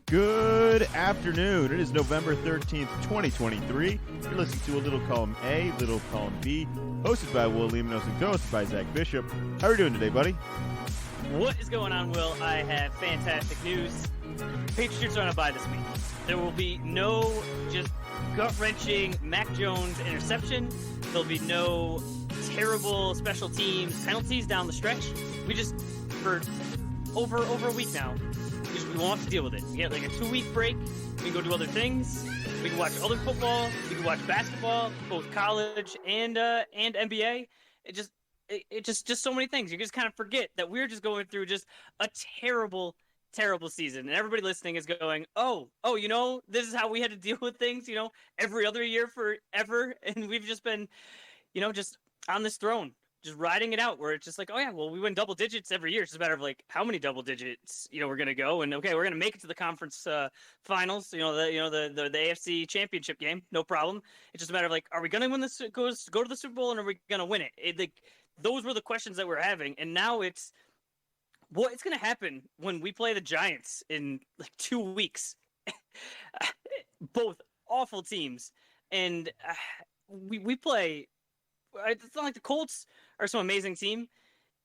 Good afternoon. It is November 13th, 2023. You're listening to a Little Column A, Little Column B, hosted by Will Limonos and co-hosted by Zach Bishop. How are you doing today, buddy? What is going on, Will? I have fantastic news. Patriots are on a bye this week. There will be no just gut-wrenching Mac Jones interception. There'll be no terrible special teams penalties down the stretch. We just, for over a week now, we won't have to deal with it. We get like a 2-week break. We can go do other things. We can watch other football. We can watch basketball, both college and NBA. It just so many things. You just kind of forget that we're just going through just a terrible season. And everybody listening is going, oh, this is how we had to deal with things, every other year forever. And we've just been, just on this throne, just riding it out, where it's just like, oh yeah, well, we win double digits every year. It's just a matter of like how many double digits, we're going to go. And okay, we're going to make it to the conference finals, the AFC championship game. No problem. It's just a matter of like, are we going to win this, go to the Super Bowl, and are we going to win it? Those were the questions that we're having. And now it's going to happen when we play the Giants in like 2 weeks. Both awful teams. And we play. It's not like the Colts are some amazing team.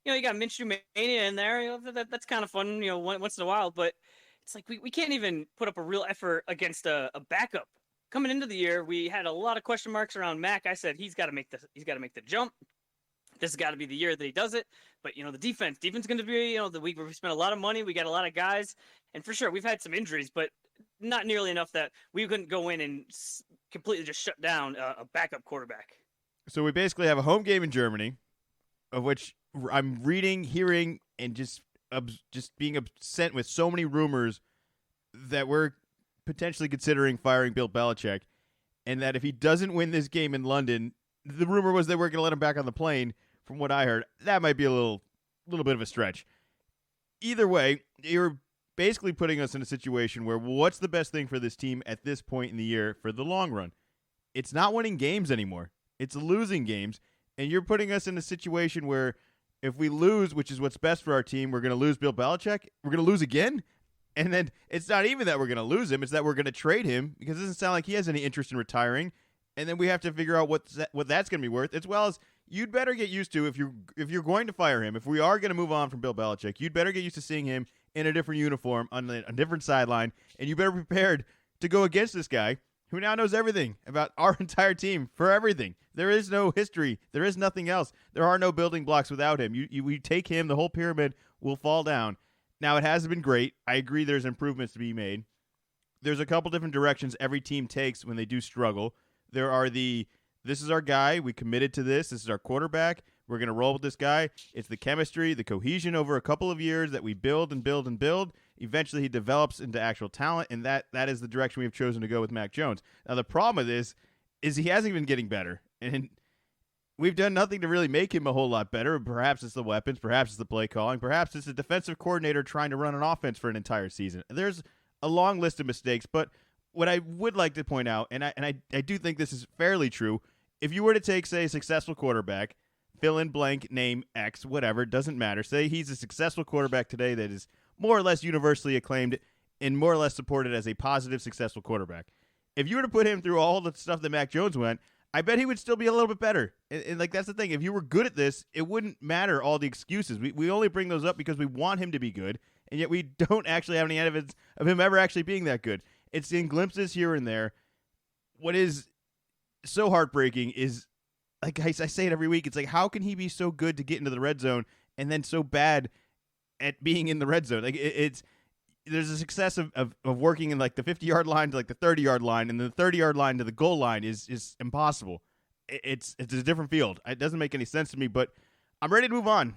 You got Minshew Mania in there. That's kind of fun, once in a while. But it's like we can't even put up a real effort against a backup. Coming into the year, we had a lot of question marks around Mac. I said he's got to make the jump. This has got to be the year that he does it. But the defense going to be the week where we spent a lot of money. We got a lot of guys, and for sure we've had some injuries, but not nearly enough that we couldn't go in and completely just shut down a backup quarterback. So we basically have a home game in Germany, of which I'm reading, hearing, and just being sent with so many rumors that we're potentially considering firing Bill Belichick, and that if he doesn't win this game in London, the rumor was they weren't going to let him back on the plane. From what I heard, that might be a little bit of a stretch. Either way, you're basically putting us in a situation where what's the best thing for this team at this point in the year for the long run? It's not winning games anymore. It's losing games, and you're putting us in a situation where if we lose, which is what's best for our team, we're going to lose Bill Belichick. We're going to lose again, and then it's not even that we're going to lose him. It's that we're going to trade him because it doesn't sound like he has any interest in retiring, and then we have to figure out what that's going to be worth, as well as you'd better get used to if you're going to fire him, if we are going to move on from Bill Belichick, you'd better get used to seeing him in a different uniform on a different sideline, and you better be prepared to go against this guy who now knows everything about our entire team for everything. There is no history. There is nothing else. There are no building blocks without him. We take him, the whole pyramid will fall down. Now, it hasn't been great. I agree there's improvements to be made. There's a couple different directions every team takes when they do struggle. There are this is our guy. We committed to this. This is our quarterback. We're going to roll with this guy. It's the chemistry, the cohesion over a couple of years that we build and build and build. Eventually, he develops into actual talent, and that is the direction we have chosen to go with Mac Jones. Now, the problem with this is he hasn't been getting better, and we've done nothing to really make him a whole lot better. Perhaps it's the weapons. Perhaps it's the play calling. Perhaps it's a defensive coordinator trying to run an offense for an entire season. There's a long list of mistakes, but what I would like to point out, and I do think this is fairly true, if you were to take, say, a successful quarterback, fill in blank, name X, whatever, it doesn't matter. Say he's a successful quarterback today that is more or less universally acclaimed and more or less supported as a positive, successful quarterback. If you were to put him through all the stuff that Mac Jones went, I bet he would still be a little bit better. And that's the thing. If you were good at this, it wouldn't matter all the excuses. We only bring those up because we want him to be good, and yet we don't actually have any evidence of him ever actually being that good. It's in glimpses here and there. What is so heartbreaking is, like I say it every week, it's like, how can he be so good to get into the red zone and then so bad at being in the red zone? Like there's a success of working in like the 50-yard line to like the 30-yard line, and the 30-yard line to the goal line is impossible. It's a different field. It doesn't make any sense to me, but I'm ready to move on.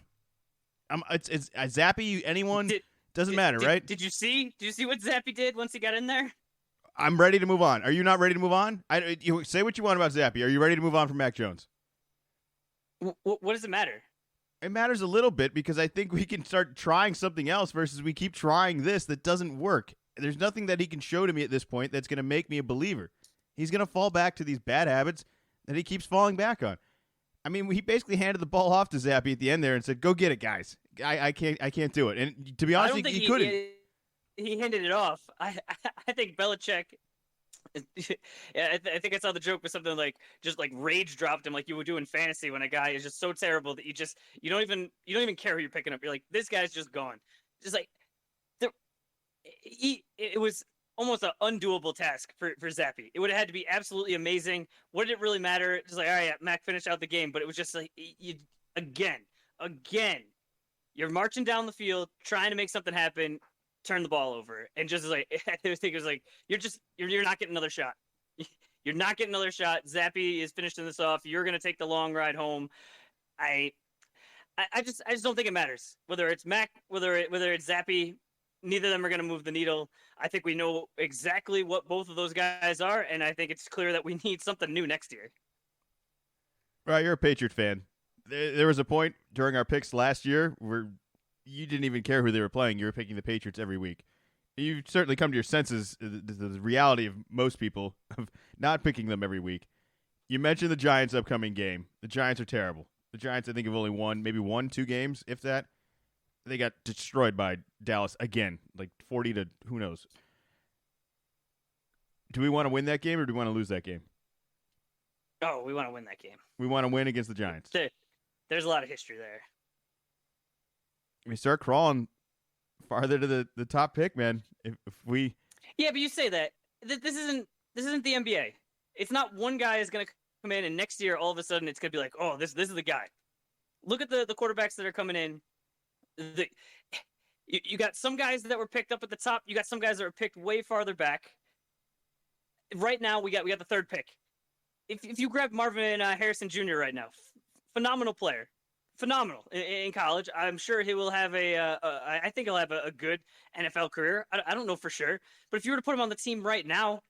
It's Zappy, anyone, doesn't matter, right? Did you see what Zappy did once he got in there? I'm ready to move on. Are you not ready to move on? You say what you want about Zappy. Are you ready to move on from Mac Jones? What does it matter? It matters a little bit because I think we can start trying something else versus we keep trying this that doesn't work. There's nothing that he can show to me at this point that's going to make me a believer. He's going to fall back to these bad habits that he keeps falling back on. I mean, he basically handed the ball off to Zappy at the end there and said, "Go get it, guys. I can't do it." And to be honest, he couldn't. he handed it off. I think Belichick. Yeah, I think I saw the joke with something like just like rage dropped him like you would do in fantasy when a guy is just so terrible that you don't even care who you're picking up. You're like, this guy's just gone. Just like there, it was almost an undoable task for Zappy. It would have had to be absolutely amazing. What did it really matter? Just like, all right, yeah, Mac finished out the game, but it was just like you again, you're marching down the field trying to make something happen, turn the ball over, and just like I think it was like you're not getting another shot. You're not getting another shot. Zappy is finishing this off. You're gonna take the long ride home. I just don't think it matters whether it's Mac, whether it's Zappy. Neither of them are going to move the needle. I think we know exactly what both of those guys are, and I think it's clear that we need something new next year. Right, you're a Patriot fan. There was a point during our picks last year where you didn't even care who they were playing. You were picking the Patriots every week. You've certainly come to your senses, the reality of most people, of not picking them every week. You mentioned the Giants' upcoming game. The Giants are terrible. The Giants, I think, have only won maybe 1-2 games, if that. They got destroyed by Dallas again, like 40 to who knows. Do we want to win that game or do we want to lose that game? Oh, we want to win that game. We want to win against the Giants. There's a lot of history there. We start crawling farther to the top pick, man. If we Yeah, but you say that. This isn't the NBA. It's not one guy is going to come in and next year all of a sudden it's going to be like, "Oh, this is the guy." Look at the quarterbacks that are coming in. You got some guys that were picked up at the top. You got some guys that were picked way farther back. Right now, we got the third pick. If you grab Marvin Harrison Jr. right now, phenomenal player, phenomenal in college. I'm sure he will have I think he'll have a good NFL career. I don't know for sure, but if you were to put him on the team right now,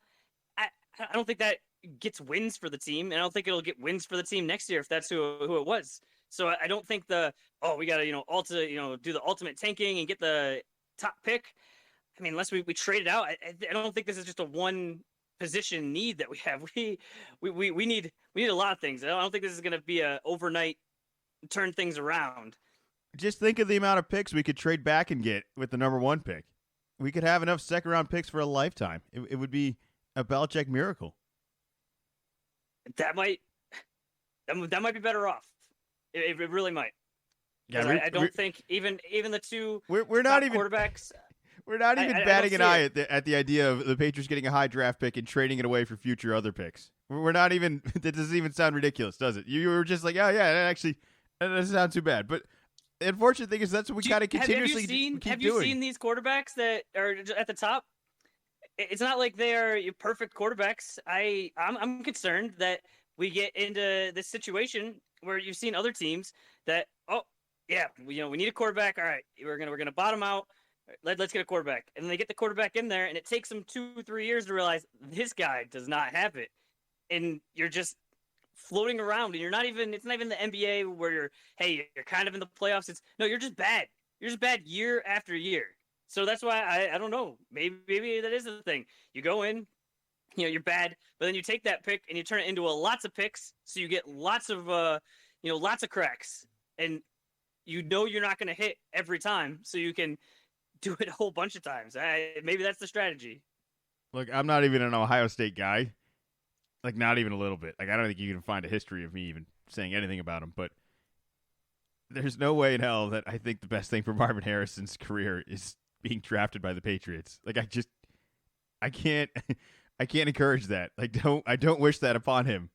I don't think that gets wins for the team, and I don't think it'll get wins for the team next year if that's who it was. So I don't think we got to do the ultimate tanking and get the top pick. I mean, unless we trade it out, I don't think this is just a one position need that we have. We need a lot of things. I don't think this is going to be a overnight turn things around. Just think of the amount of picks we could trade back and get with the number 1 pick. We could have enough second round picks for a lifetime. It would be a Belichick miracle. That might be better off. It really might. Yeah, I don't think even the two we're not even quarterbacks. We're not even batting an eye at the idea of the Patriots getting a high draft pick and trading it away for future other picks. We're not even. That doesn't even sound ridiculous, does it? You were just like, oh yeah, that doesn't sound too bad. But the unfortunate thing is that's what we kind of continuously keep doing. Have you seen these quarterbacks that are at the top? It's not like they are perfect quarterbacks. I'm concerned that we get into this situation where you've seen other teams that, we need a quarterback. All right, we're gonna bottom out. Let's get a quarterback, and then they get the quarterback in there, and it takes them 2-3 years to realize this guy does not have it, and you're just floating around, and you're not even. It's not even the NBA where you're kind of in the playoffs. You're just bad. You're just bad year after year. So that's why I don't know. Maybe that is the thing. You go in, you're bad, but then you take that pick and you turn it into lots of picks, so you get lots of lots of cracks, and you're not going to hit every time, so you can do it a whole bunch of times. Maybe that's the strategy. Look, I'm not even an Ohio State guy, like not even a little bit. Like I don't think you can find a history of me even saying anything about him, but there's no way in hell that I think the best thing for Marvin Harrison's career is being drafted by the Patriots. Like I can't encourage that. Like I don't wish that upon him.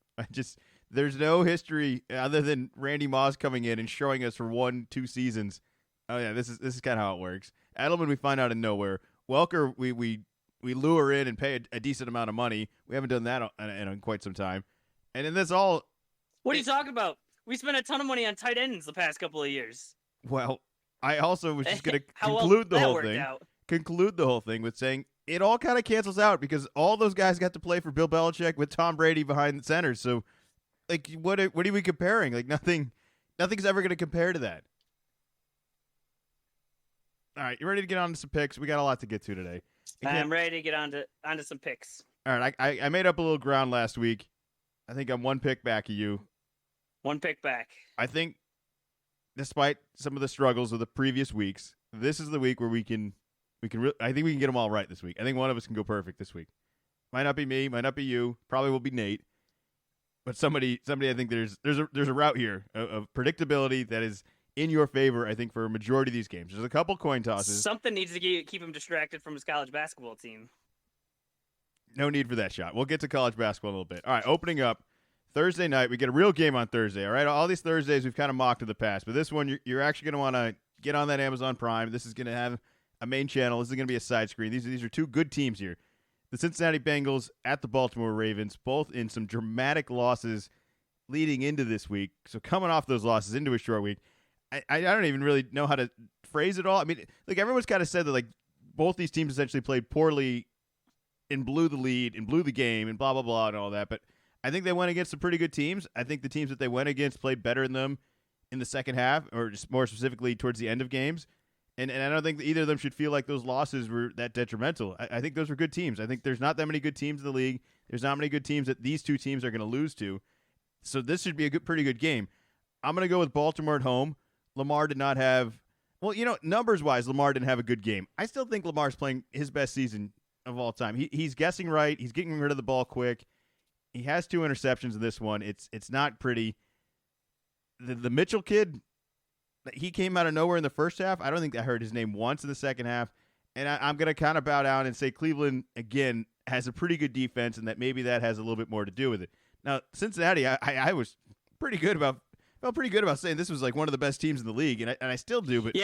There's no history other than Randy Moss coming in and showing us for 1-2 seasons. Oh yeah, this is kind of how it works. Edelman we find out in nowhere. Welker we lure in and pay a decent amount of money. We haven't done that in quite some time. And in this all, what are you talking about? We spent a ton of money on tight ends the past couple of years. Well, I also was just going to conclude the whole thing with saying it all kind of cancels out because all those guys got to play for Bill Belichick with Tom Brady behind the center. So, like, what are we comparing? Like, nothing's ever going to compare to that. All right, you ready to get on to some picks? We got a lot to get to today. I'm ready to get onto some picks. All right, I made up a little ground last week. I think I'm one pick back of you. One pick back. I think, despite some of the struggles of the previous weeks, this is the week where we can I think we can get them all right this week. I think one of us can go perfect this week. Might not be me, might not be you. Probably will be Nate. But somebody, I think there's a route here of predictability that is in your favor. I think for a majority of these games, there's a couple coin tosses. Something needs to keep him distracted from his college basketball team. No need for that shot. We'll get to college basketball in a little bit. All right, opening up Thursday night. We get a real game on Thursday. All right, all these Thursdays we've kind of mocked in the past, but this one you're actually going to want to get on that Amazon Prime. This is going to have a main channel. This is going to be a side screen. These are two good teams here. The Cincinnati Bengals at the Baltimore Ravens, both in some dramatic losses leading into this week. So coming off those losses into a short week, I don't even really know how to phrase it all. I mean, like everyone's kind of said that like both these teams essentially played poorly and blew the lead and blew the game and blah, blah, blah and all that. But I think they went against some pretty good teams. I think the teams that they went against played better than them in the second half, or just more specifically towards the end of games. And I don't think that either of them should feel like those losses were that detrimental. I think those were good teams. I think there's not that many good teams in the league. There's not many good teams that these two teams are going to lose to. So this should be a pretty good game. I'm going to go with Baltimore at home. Lamar did not have, well, numbers-wise, Lamar didn't have a good game. I still think Lamar's playing his best season of all time. He's guessing right. He's getting rid of the ball quick. He has 2 interceptions in this one. It's not pretty. The Mitchell kid, he came out of nowhere in the first half. I don't think I heard his name once in the second half. And I'm going to kind of bow down and say Cleveland, again, has a pretty good defense, and that maybe that has a little bit more to do with it. Now, Cincinnati, I was felt pretty good about saying this was like one of the best teams in the league, and I still do. But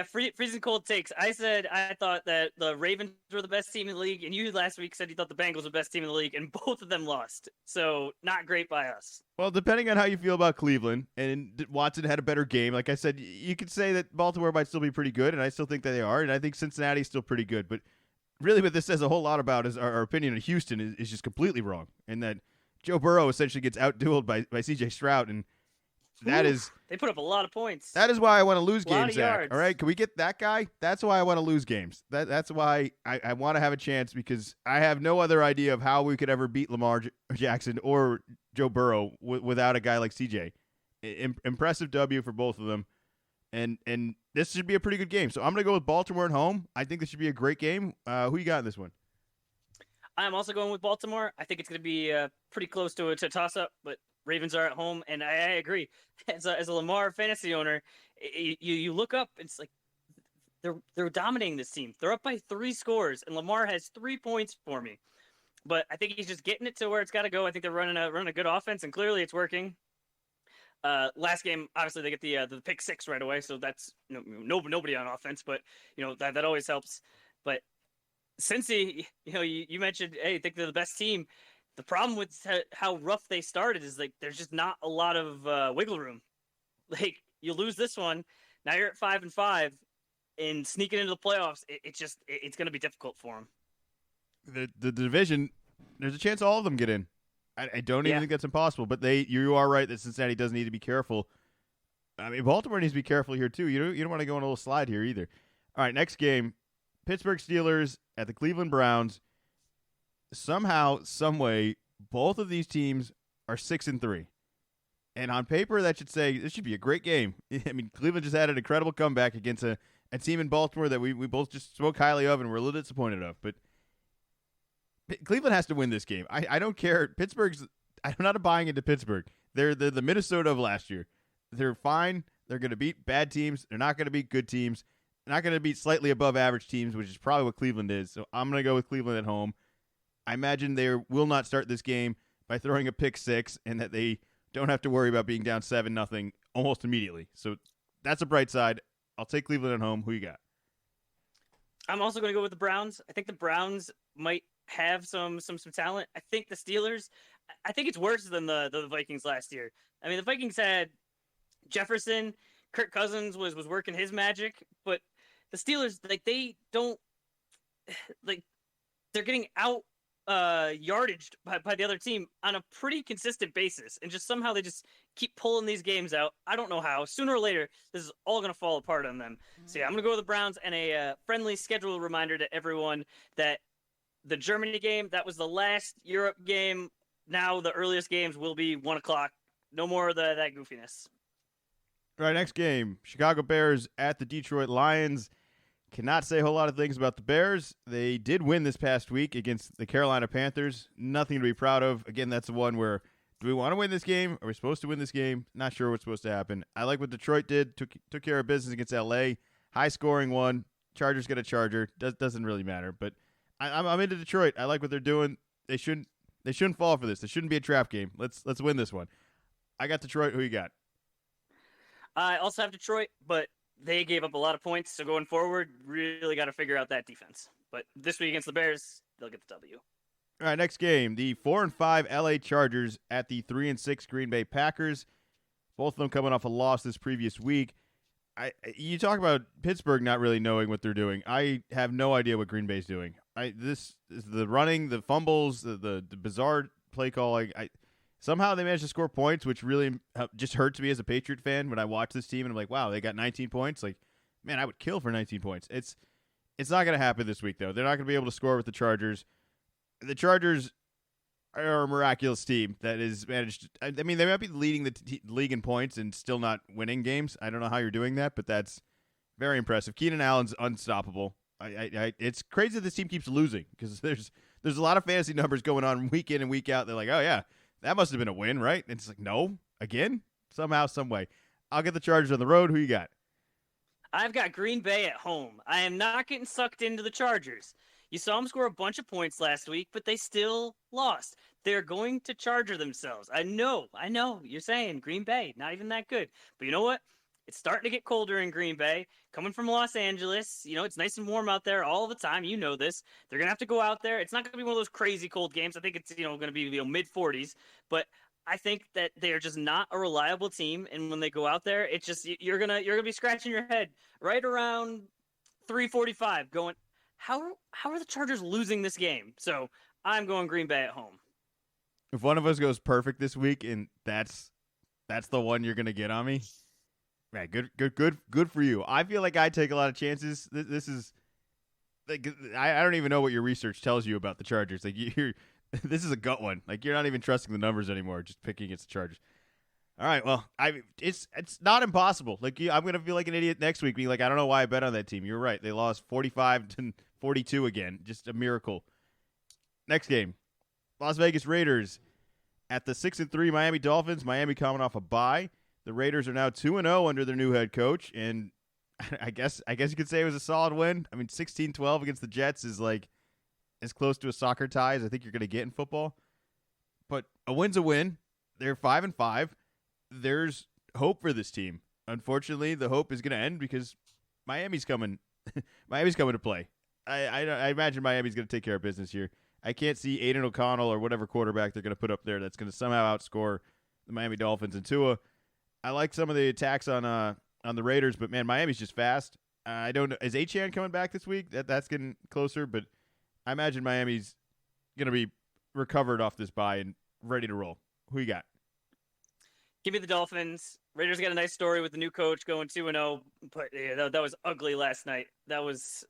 freezing cold takes. I said I thought that the Ravens were the best team in the league, and you last week said you thought the Bengals were the best team in the league, and both of them lost. So not great by us. Well, depending on how you feel about Cleveland, and Watson had a better game. Like I said, you could say that Baltimore might still be pretty good, and I still think that they are, and I think Cincinnati's still pretty good. But really what this says a whole lot about is our opinion of Houston is just completely wrong, and that Joe Burrow essentially gets out-dueled by C.J. Stroud, and they put up a lot of points. That is why I want to lose games, Zach. Yards. All right, can we get that guy? That's why I want to lose games. That's why I want to have a chance, because I have no other idea of how we could ever beat Lamar Jackson or Joe Burrow without a guy like CJ. Impressive W for both of them, and this should be a pretty good game. So I'm going to go with Baltimore at home. I think this should be a great game. Who you got in this one? I'm also going with Baltimore. I think it's going to be pretty close to a toss-up, but Ravens are at home, and I agree. As a Lamar fantasy owner, you look up, it's like they're dominating this team. They're up by 3 scores, and Lamar has 3 points for me. But I think he's just getting it to where it's got to go. I think they're running a good offense, and clearly it's working. Last game, obviously they get the pick 6 right away, so that's nobody on offense, but that always helps. But Cincy, you mentioned, hey, I think they're the best team. The problem with how rough they started is like there's just not a lot of wiggle room. Like you lose this one, now you're at 5-5, and sneaking into the playoffs, it's going to be difficult for them. The division, there's a chance all of them get in. I don't even think that's impossible. But you are right that Cincinnati does need to be careful. I mean, Baltimore needs to be careful here too. You don't want to go on a little slide here either. All right, next game, Pittsburgh Steelers at the Cleveland Browns. Somehow, some way, both of these teams are 6-3, and on paper that should say this should be a great game. I mean, Cleveland just had an incredible comeback against a team in Baltimore that we both just spoke highly of and were a little disappointed of. But Cleveland has to win this game. I don't care. I'm not buying into Pittsburgh. They're the Minnesota of last year. They're fine. They're going to beat bad teams. They're not going to beat good teams. They're not going to beat slightly above average teams, which is probably what Cleveland is. So I'm going to go with Cleveland at home. I imagine they will not start this game by throwing a pick 6, and that they don't have to worry about being down 7-0 almost immediately. So that's a bright side. I'll take Cleveland at home. Who you got? I'm also going to go with the Browns. I think the Browns might have some talent. I think the Steelers, I think it's worse than the Vikings last year. I mean, the Vikings had Jefferson, Kirk Cousins was working his magic, but the Steelers, they're getting out yardaged by the other team on a pretty consistent basis, and just somehow they just keep pulling these games out. I don't know how. Sooner or later, this is all going to fall apart on them. So I'm going to go with the Browns, and a friendly schedule reminder to everyone that the Germany game, that was the last Europe game. Now the earliest games will be 1 o'clock. No more of that goofiness. All right, next game, Chicago Bears at the Detroit Lions. Cannot say a whole lot of things about the Bears. They did win this past week against the Carolina Panthers. Nothing to be proud of. Again, that's the one where, do we want to win this game? Are we supposed to win this game? Not sure what's supposed to happen. I like what Detroit did. Took care of business against L.A. High scoring one. Chargers get a charger. Doesn't really matter. But I'm into Detroit. I like what they're doing. They shouldn't fall for this. This shouldn't be a trap game. Let's win this one. I got Detroit. Who you got? I also have Detroit, but they gave up a lot of points. So going forward, really got to figure out that defense. But this week against the Bears, they'll get the W. All right, next game. The 4-5 LA Chargers at the 3-6 Green Bay Packers. Both of them coming off a loss this previous week. You talk about Pittsburgh not really knowing what they're doing. I have no idea what Green Bay's doing. This is the running, the fumbles, the bizarre play call. Somehow they managed to score points, which really just hurts me as a Patriot fan when I watch this team and I'm like, wow, they got 19 points. Like, man, I would kill for 19 points. It's not going to happen this week, though. They're not going to be able to score with the Chargers. The Chargers are a miraculous team that is managed. I mean, they might be leading the league in points and still not winning games. I don't know how you're doing that, but that's very impressive. Keenan Allen's unstoppable. It's crazy that this team keeps losing because there's a lot of fantasy numbers going on week in and week out. They're like, oh yeah, that must have been a win, right? And it's like, no, again, somehow, some way. I'll get the Chargers on the road. Who you got? I've got Green Bay at home. I am not getting sucked into the Chargers. You saw them score a bunch of points last week, but they still lost. They're going to Charger themselves. I know. You're saying Green Bay, not even that good. But you know what? It's starting to get colder in Green Bay. Coming from Los Angeles, it's nice and warm out there all the time. You know this. They're going to have to go out there. It's not going to be one of those crazy cold games. I think it's, going to be mid-40s. But I think that they're just not a reliable team. And when they go out there, it's just you're gonna be scratching your head right around 3:45 going, how are the Chargers losing this game? So I'm going Green Bay at home. If one of us goes perfect this week and that's the one you're going to get on me, man, good for you. I feel like I take a lot of chances. This is like I don't even know what your research tells you about the Chargers. Like this is a gut one. Like you're not even trusting the numbers anymore. Just picking against the Chargers. All right, well, it's not impossible. Like I'm gonna feel like an idiot next week, being like, I don't know why I bet on that team. You're right. They lost 45-42 again. Just a miracle. Next game, Las Vegas Raiders at the 6-3 Miami Dolphins. Miami coming off a bye. The Raiders are now 2-0 under their new head coach, and I guess you could say it was a solid win. I mean, 16-12 against the Jets is like as close to a soccer tie as I think you're going to get in football. But a win's a win. They're 5-5. There's hope for this team. Unfortunately, the hope is going to end because Miami's coming. Miami's coming to play. I imagine Miami's going to take care of business here. I can't see Aiden O'Connell or whatever quarterback they're going to put up there that's going to somehow outscore the Miami Dolphins and Tua. I like some of the attacks on the Raiders, but man, Miami's just fast. I don't know. Is Ejection coming back this week? That's getting closer, but I imagine Miami's going to be recovered off this bye and ready to roll. Who you got? Give me the Dolphins. Raiders got a nice story with the new coach going 2-0, but yeah, that was ugly last night. That was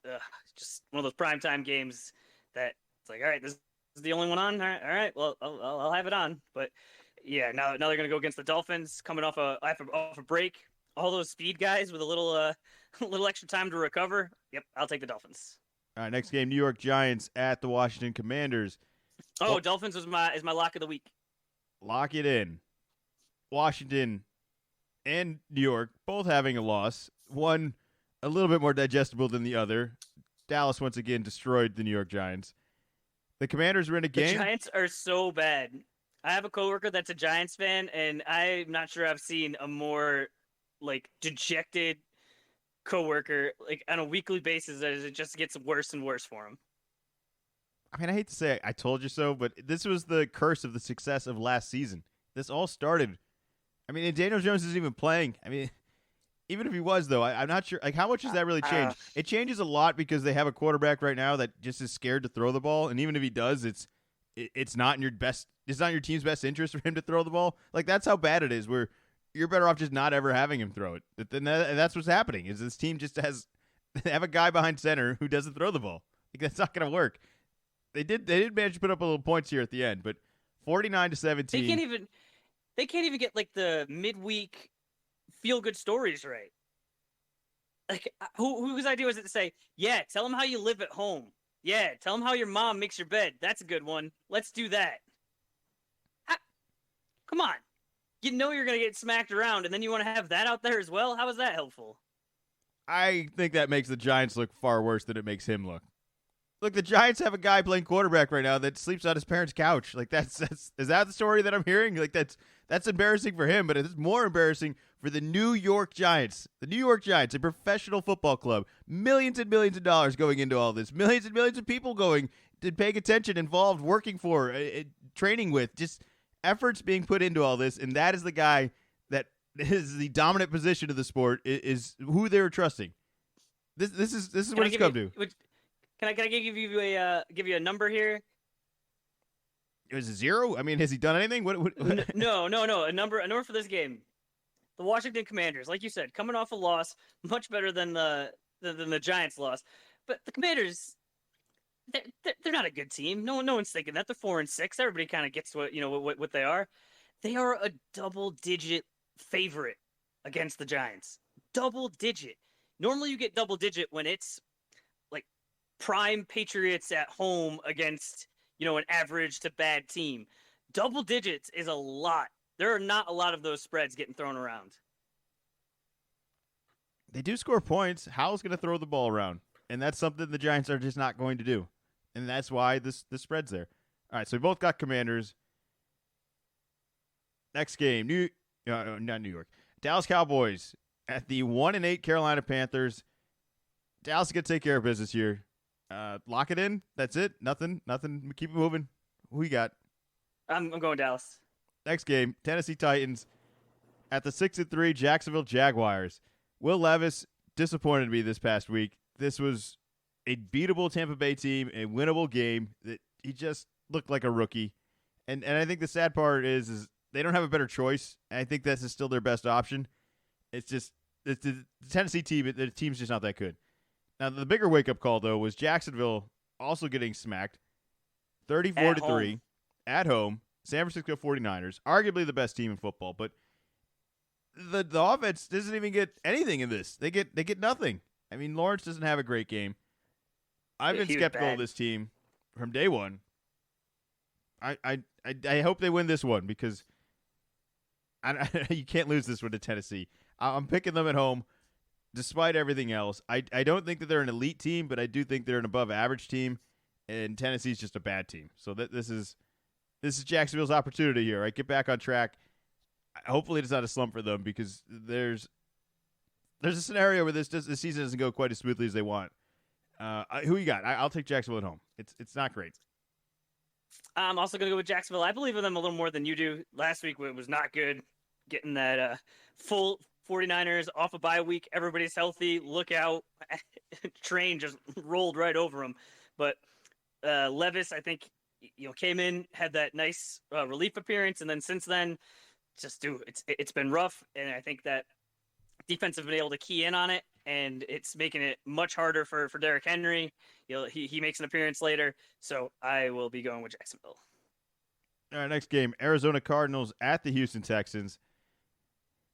just one of those primetime games that it's like, all right, this is the only one on. All right, well, I'll have it on. But yeah, now they're gonna go against the Dolphins, coming off a break. All those speed guys with a little extra time to recover. Yep, I'll take the Dolphins. All right, next game, New York Giants at the Washington Commanders. Oh, Dolphins is my lock of the week. Lock it in. Washington and New York both having a loss. One a little bit more digestible than the other. Dallas once again destroyed the New York Giants. The Commanders were in a game. The Giants are so bad. I have a coworker that's a Giants fan, and I'm not sure I've seen a more dejected coworker on a weekly basis as it just gets worse and worse for him. I mean, I hate to say I told you so, but this was the curse of the success of last season. This all started. I mean, and Daniel Jones isn't even playing. I mean, even if he was, though, I'm not sure. Like, how much does that really change? It changes a lot because they have a quarterback right now that just is scared to throw the ball, and even if he does, it's not in your best. It's not in your team's best interest for him to throw the ball. Like, that's how bad it is. Where you're better off just not ever having him throw it. And that's what's happening. Is this team just they have a guy behind center who doesn't throw the ball. Like, that's not going to work. They did manage to put up a little points here at the end, but 49-17. They can't even get the midweek feel good stories right. like whose idea was it to say, yeah, tell them how you live at home. Yeah, tell them how your mom makes your bed. That's a good one. Let's do that. Come on. You know you're going to get smacked around, and then you want to have that out there as well? How is that helpful? I think that makes the Giants look far worse than it makes him look. Look, the Giants have a guy playing quarterback right now that sleeps on his parents' couch. Like that's is that the story that I'm hearing? Like that's embarrassing for him, but it's more embarrassing for the New York Giants. The New York Giants, a professional football club, millions and millions of dollars going into all this, millions and millions of people going to paying attention, involved, working for, training with, just efforts being put into all this, and that is the guy that is the dominant position of the sport is who they're trusting. This is what it's come to. Can I give you a number here? Is it 0? I mean, has he done anything? What? No. A number for this game. The Washington Commanders, like you said, coming off a loss, much better than the Giants' loss. But the Commanders, they're not a good team. No one's thinking that. They're 4-6. Everybody kind of gets what they are. They are a double-digit favorite against the Giants. Double-digit. Normally, you get double-digit when it's like prime Patriots at home against an average to bad team. Double digits is a lot. There are not a lot of those spreads getting thrown around. They do score points. Howell's going to throw the ball around, and that's something the Giants are just not going to do, and that's why the spread's there. All right, so we both got Commanders. Next game, not New York. Dallas Cowboys at the 1-8 Carolina Panthers. Dallas is going to take care of business here. Lock it in. That's it. Nothing. Keep it moving. Who you got? I'm going Dallas. Next game, Tennessee Titans at the 6-3 Jacksonville Jaguars. Will Levis disappointed me this past week. This was a beatable Tampa Bay team, a winnable game. That he just looked like a rookie. And I think the sad part is they don't have a better choice. I think this is still their best option. It's the Tennessee team. The team's just not that good. Now, the bigger wake-up call, though, was Jacksonville also getting smacked 34-3 at home. San Francisco 49ers, arguably the best team in football, but the offense doesn't even get anything in this. They get nothing. I mean, Lawrence doesn't have a great game. I've been skeptical of this team from day one. I hope they win this one because you can't lose this one to Tennessee. I'm picking them at home. Despite everything else, I don't think that they're an elite team, but I do think they're an above-average team, and Tennessee's just a bad team. So this is Jacksonville's opportunity here. Right, get back on track. Hopefully, it's not a slump for them because there's a scenario where this season doesn't go quite as smoothly as they want. Who you got? I'll take Jacksonville at home. It's not great. I'm also going to go with Jacksonville. I believe in them a little more than you do. Last week it was not good. Getting that full 49ers off a bye week. Everybody's healthy. Look out. Train just rolled right over them. But Levis, I think, came in, had that nice relief appearance. And then since then, it's been rough. And I think that defense have been able to key in on it. And it's making it much harder for Derrick Henry. He makes an appearance later. So I will be going with Jacksonville. All right, next game, Arizona Cardinals at the Houston Texans.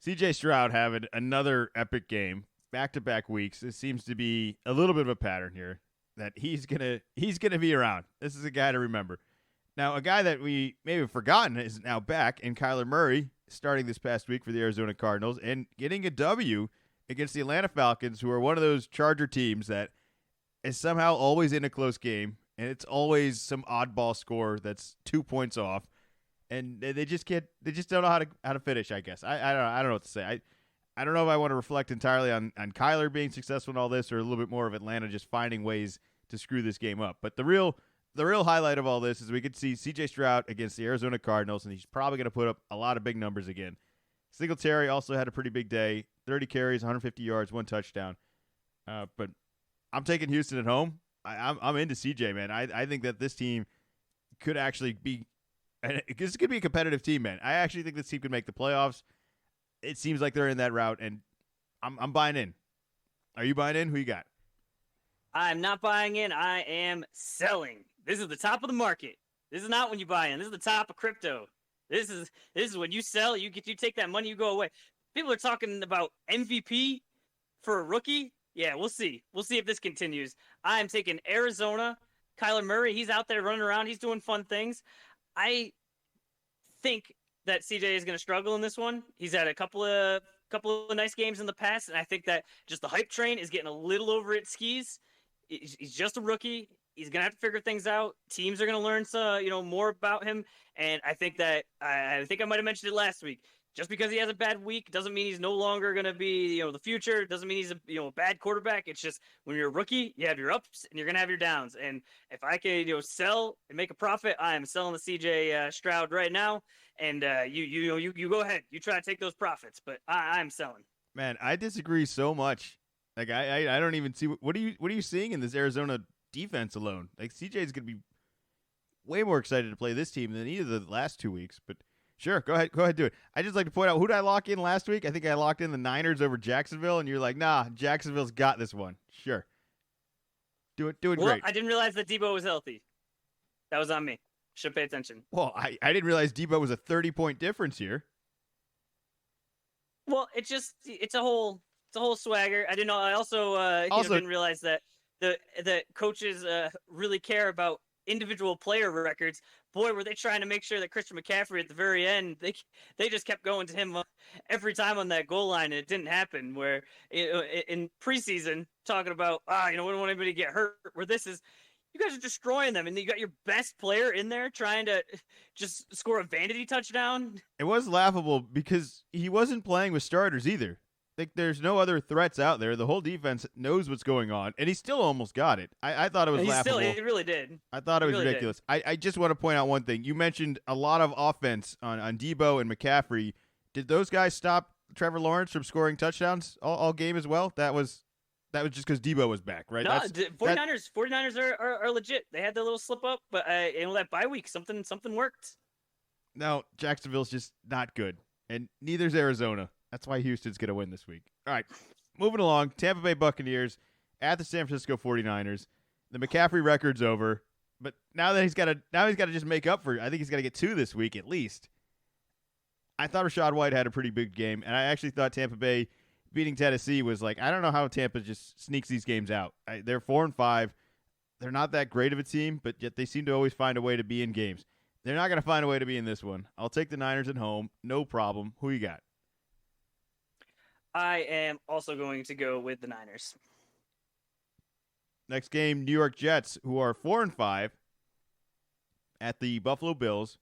C.J. Stroud having another epic game, back-to-back weeks. It seems to be a little bit of a pattern here that he's gonna be around. This is a guy to remember. Now, a guy that we may have forgotten is now back, and Kyler Murray starting this past week for the Arizona Cardinals and getting a W against the Atlanta Falcons, who are one of those Charger teams that is somehow always in a close game, and it's always some oddball score that's 2 points off. And they just don't know how to finish, I guess. I don't know what to say. I don't know if I want to reflect entirely on Kyler being successful in all this or a little bit more of Atlanta just finding ways to screw this game up. But the real highlight of all this is we could see C.J. Stroud against the Arizona Cardinals, and he's probably going to put up a lot of big numbers again. Singletary also had a pretty big day, 30 carries, 150 yards, 1 touchdown. But I'm taking Houston at home. I'm into C.J., man. I think that this team could actually be – this could be a competitive team, man. I actually think this team could make the playoffs. It seems like they're in that route, and I'm buying in. Are you buying in? Who you got? I'm not buying in. I am selling. This is the top of the market. This is not when you buy in. This is the top of crypto. This is when you sell. You take that money, you go away. People are talking about MVP for a rookie. Yeah, we'll see. We'll see if this continues. I'm taking Arizona. Kyler Murray, he's out there running around. He's doing fun things. I think that CJ is going to struggle in this one. He's had a couple of nice games in the past, and I think that just the hype train is getting a little over its skis. He's just a rookie. He's gonna have to figure things out. Teams are gonna learn more about him, and I think that I think I might have mentioned it last week. Just because he has a bad week doesn't mean he's no longer gonna be the future. Doesn't mean he's a bad quarterback. It's just when you're a rookie, you have your ups and you're gonna have your downs. And if I can sell and make a profit, I am selling the CJ Stroud right now. And you go ahead, you try to take those profits, but I'm selling. Man, I disagree so much. Like I don't even see what are you seeing in this Arizona defense alone? Like CJ's gonna be way more excited to play this team than either of the last 2 weeks. But sure, go ahead, do it. I just like to point out, who did I lock in last week? I think I locked in the Niners over Jacksonville, and you're like, nah, Jacksonville's got this one. Sure, doing great. I didn't realize that Debo was healthy. That was on me. Should pay attention. Well, I didn't realize Debo was a 30-point difference here. Well, it's a whole swagger. I didn't know. I also didn't realize that the coaches really care about individual player records. Boy, were they trying to make sure that Christian McCaffrey at the very end, they just kept going to him every time on that goal line, and it didn't happen. Where in preseason, talking about we don't want anybody to get hurt. Where this is, you guys are destroying them, and you got your best player in there trying to just score a vanity touchdown. It was laughable because he wasn't playing with starters either. Like, there's no other threats out there. The whole defense knows what's going on, and he still almost got it. I thought it was laughable. He really did. I thought it was ridiculous. I just want to point out one thing. You mentioned a lot of offense on Debo and McCaffrey. Did those guys stop Trevor Lawrence from scoring touchdowns all game as well? That was just because Debo was back, right? No, 49ers are legit. They had their little slip up, but that bye week, something worked. No, Jacksonville's just not good, and neither's Arizona. That's why Houston's going to win this week. All right, moving along. Tampa Bay Buccaneers at the San Francisco 49ers. The McCaffrey record's over, but now he's got to just make up for it. I think he's got to get 2 this week at least. I thought Rachaad White had a pretty big game, and I actually thought Tampa Bay beating Tennessee was like, I don't know how Tampa just sneaks these games out. They're 4-5. They're not that great of a team, but yet they seem to always find a way to be in games. They're not going to find a way to be in this one. I'll take the Niners at home. No problem. Who you got? I am also going to go with the Niners. Next game, New York Jets, who are 4-5 at the Buffalo Bills.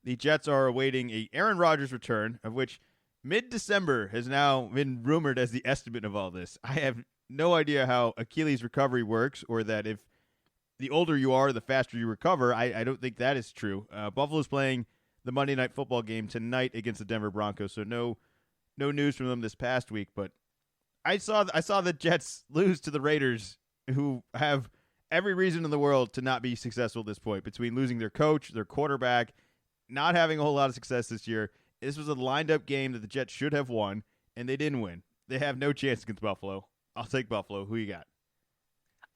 The Jets are awaiting a Aaron Rodgers return, of which mid-December has now been rumored as the estimate of all this. I have no idea how Achilles recovery works, or that if the older you are, the faster you recover. I don't think that is true. Buffalo's playing the Monday Night Football game tonight against the Denver Broncos, so no news from them this past week. But I saw the Jets lose to the Raiders, who have every reason in the world to not be successful at this point, between losing their coach, their quarterback, not having a whole lot of success this year. This was a lined-up game that the Jets should have won, and they didn't win. They have no chance against Buffalo. I'll take Buffalo. Who you got?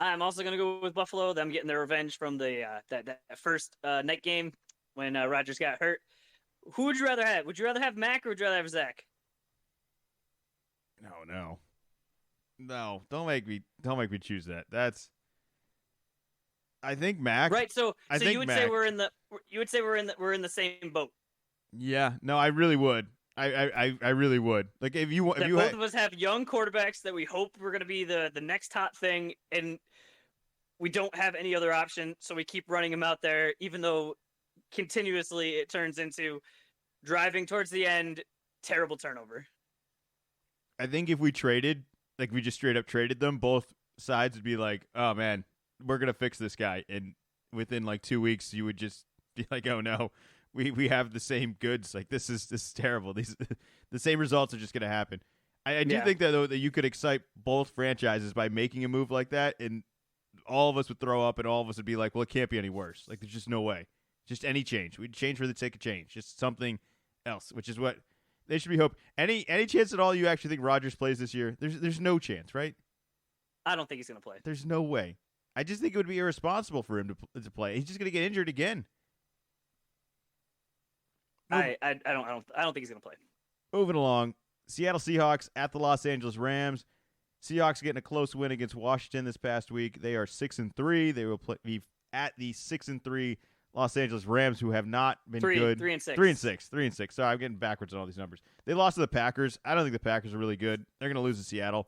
I'm also going to go with Buffalo. Them getting their revenge from the that first night game when Rodgers got hurt. Who would you rather have? Would you rather have Mac or would you rather have Zach? No. Don't make me choose that. I think Mac. Right. So you would Mac. Say we're in the same boat. Yeah. No, I really would. I really would. Like if both of us have young quarterbacks that we hope we're going to be the next hot thing, and we don't have any other option, so we keep running them out there, even though continuously it turns into driving towards the end, terrible turnover. I think if we traded, like we just straight up traded them, both sides would be like, oh man, we're going to fix this guy. And within like 2 weeks, you would just be like, oh no, we have the same goods. Like this is terrible. The same results are just going to happen. I do think that though that you could excite both franchises by making a move like that, and all of us would throw up, and all of us would be like, well, it can't be any worse. Like there's just no way. Just any change. We'd change for the sake of change. Just something else, which is what they should be hoping. Any chance at all you actually think Rodgers plays this year? There's no chance, right? I don't think he's going to play. There's no way. I just think it would be irresponsible for him to play. He's just going to get injured again. I don't think he's going to play. Moving along, Seattle Seahawks at the Los Angeles Rams. Seahawks getting a close win against Washington this past week. They are 6-3. They will be at the 6-3 Los Angeles Rams, who have not been good. 3-6. 3-6. Sorry, I'm getting backwards on all these numbers. They lost to the Packers. I don't think the Packers are really good. They're going to lose to Seattle.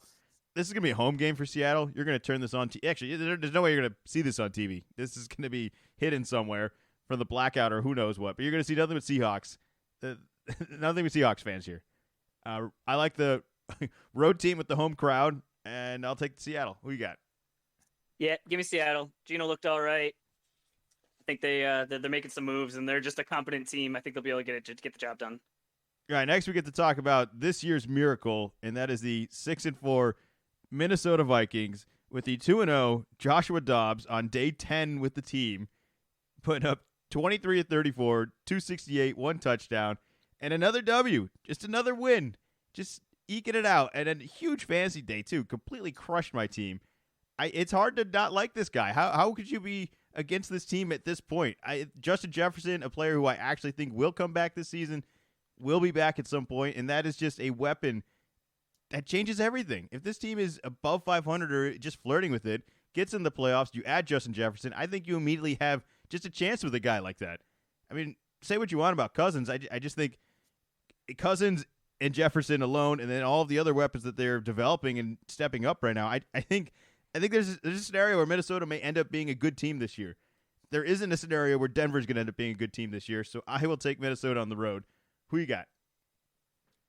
This is going to be a home game for Seattle. You're going to turn this on. Actually, there's no way you're going to see this on TV. This is going to be hidden somewhere from the blackout or who knows what. But you're going to see nothing but Seahawks. Nothing but Seahawks fans here. I like the road team with the home crowd, and I'll take Seattle. Who you got? Yeah, give me Seattle. Geno looked all right. I think they're making some moves, and they're just a competent team. I think they'll be able to get the job done. All right, next we get to talk about this year's miracle, and that is the 6-4 Minnesota Vikings with the 2-0 Joshua Dobbs on day 10 with the team, putting up 23 of 34, 268, 1 touchdown, and another W. Just another win. Just eking it out. And a huge fantasy day, too. Completely crushed my team. It's hard to not like this guy. How could you be against this team at this point? Justin Jefferson, a player who I actually think will come back this season, will be back at some point, and that is just a weapon that changes everything. If this team is above 500 or just flirting with it, gets in the playoffs, you add Justin Jefferson, I think you immediately have just a chance with a guy like that. I mean, say what you want about Cousins. I just think Cousins and Jefferson alone, and then all of the other weapons that they're developing and stepping up right now, I think there's a scenario where Minnesota may end up being a good team this year. There isn't a scenario where Denver's going to end up being a good team this year, so I will take Minnesota on the road. Who you got?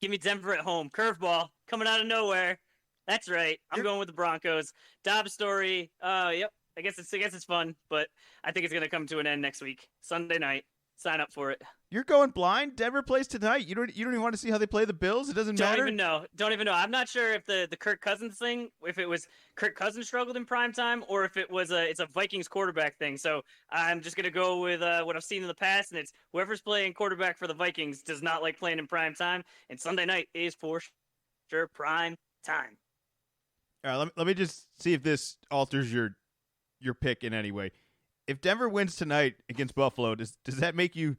Give me Denver at home. Curveball coming out of nowhere. That's right. I'm going with the Broncos. Dobbs story. Yep. I guess it's fun, but I think it's going to come to an end next week. Sunday night. Sign up for it. You're going blind. Denver plays tonight. You don't even want to see how they play the Bills. It doesn't matter. Don't even know. I'm not sure if the Kirk Cousins thing, if it was Kirk Cousins struggled in prime time, or if it's a Vikings quarterback thing. So I'm just gonna go with what I've seen in the past, and it's whoever's playing quarterback for the Vikings does not like playing in prime time, and Sunday night is for sure prime time. All right, let me just see if this alters your pick in any way. If Denver wins tonight against Buffalo, does that make you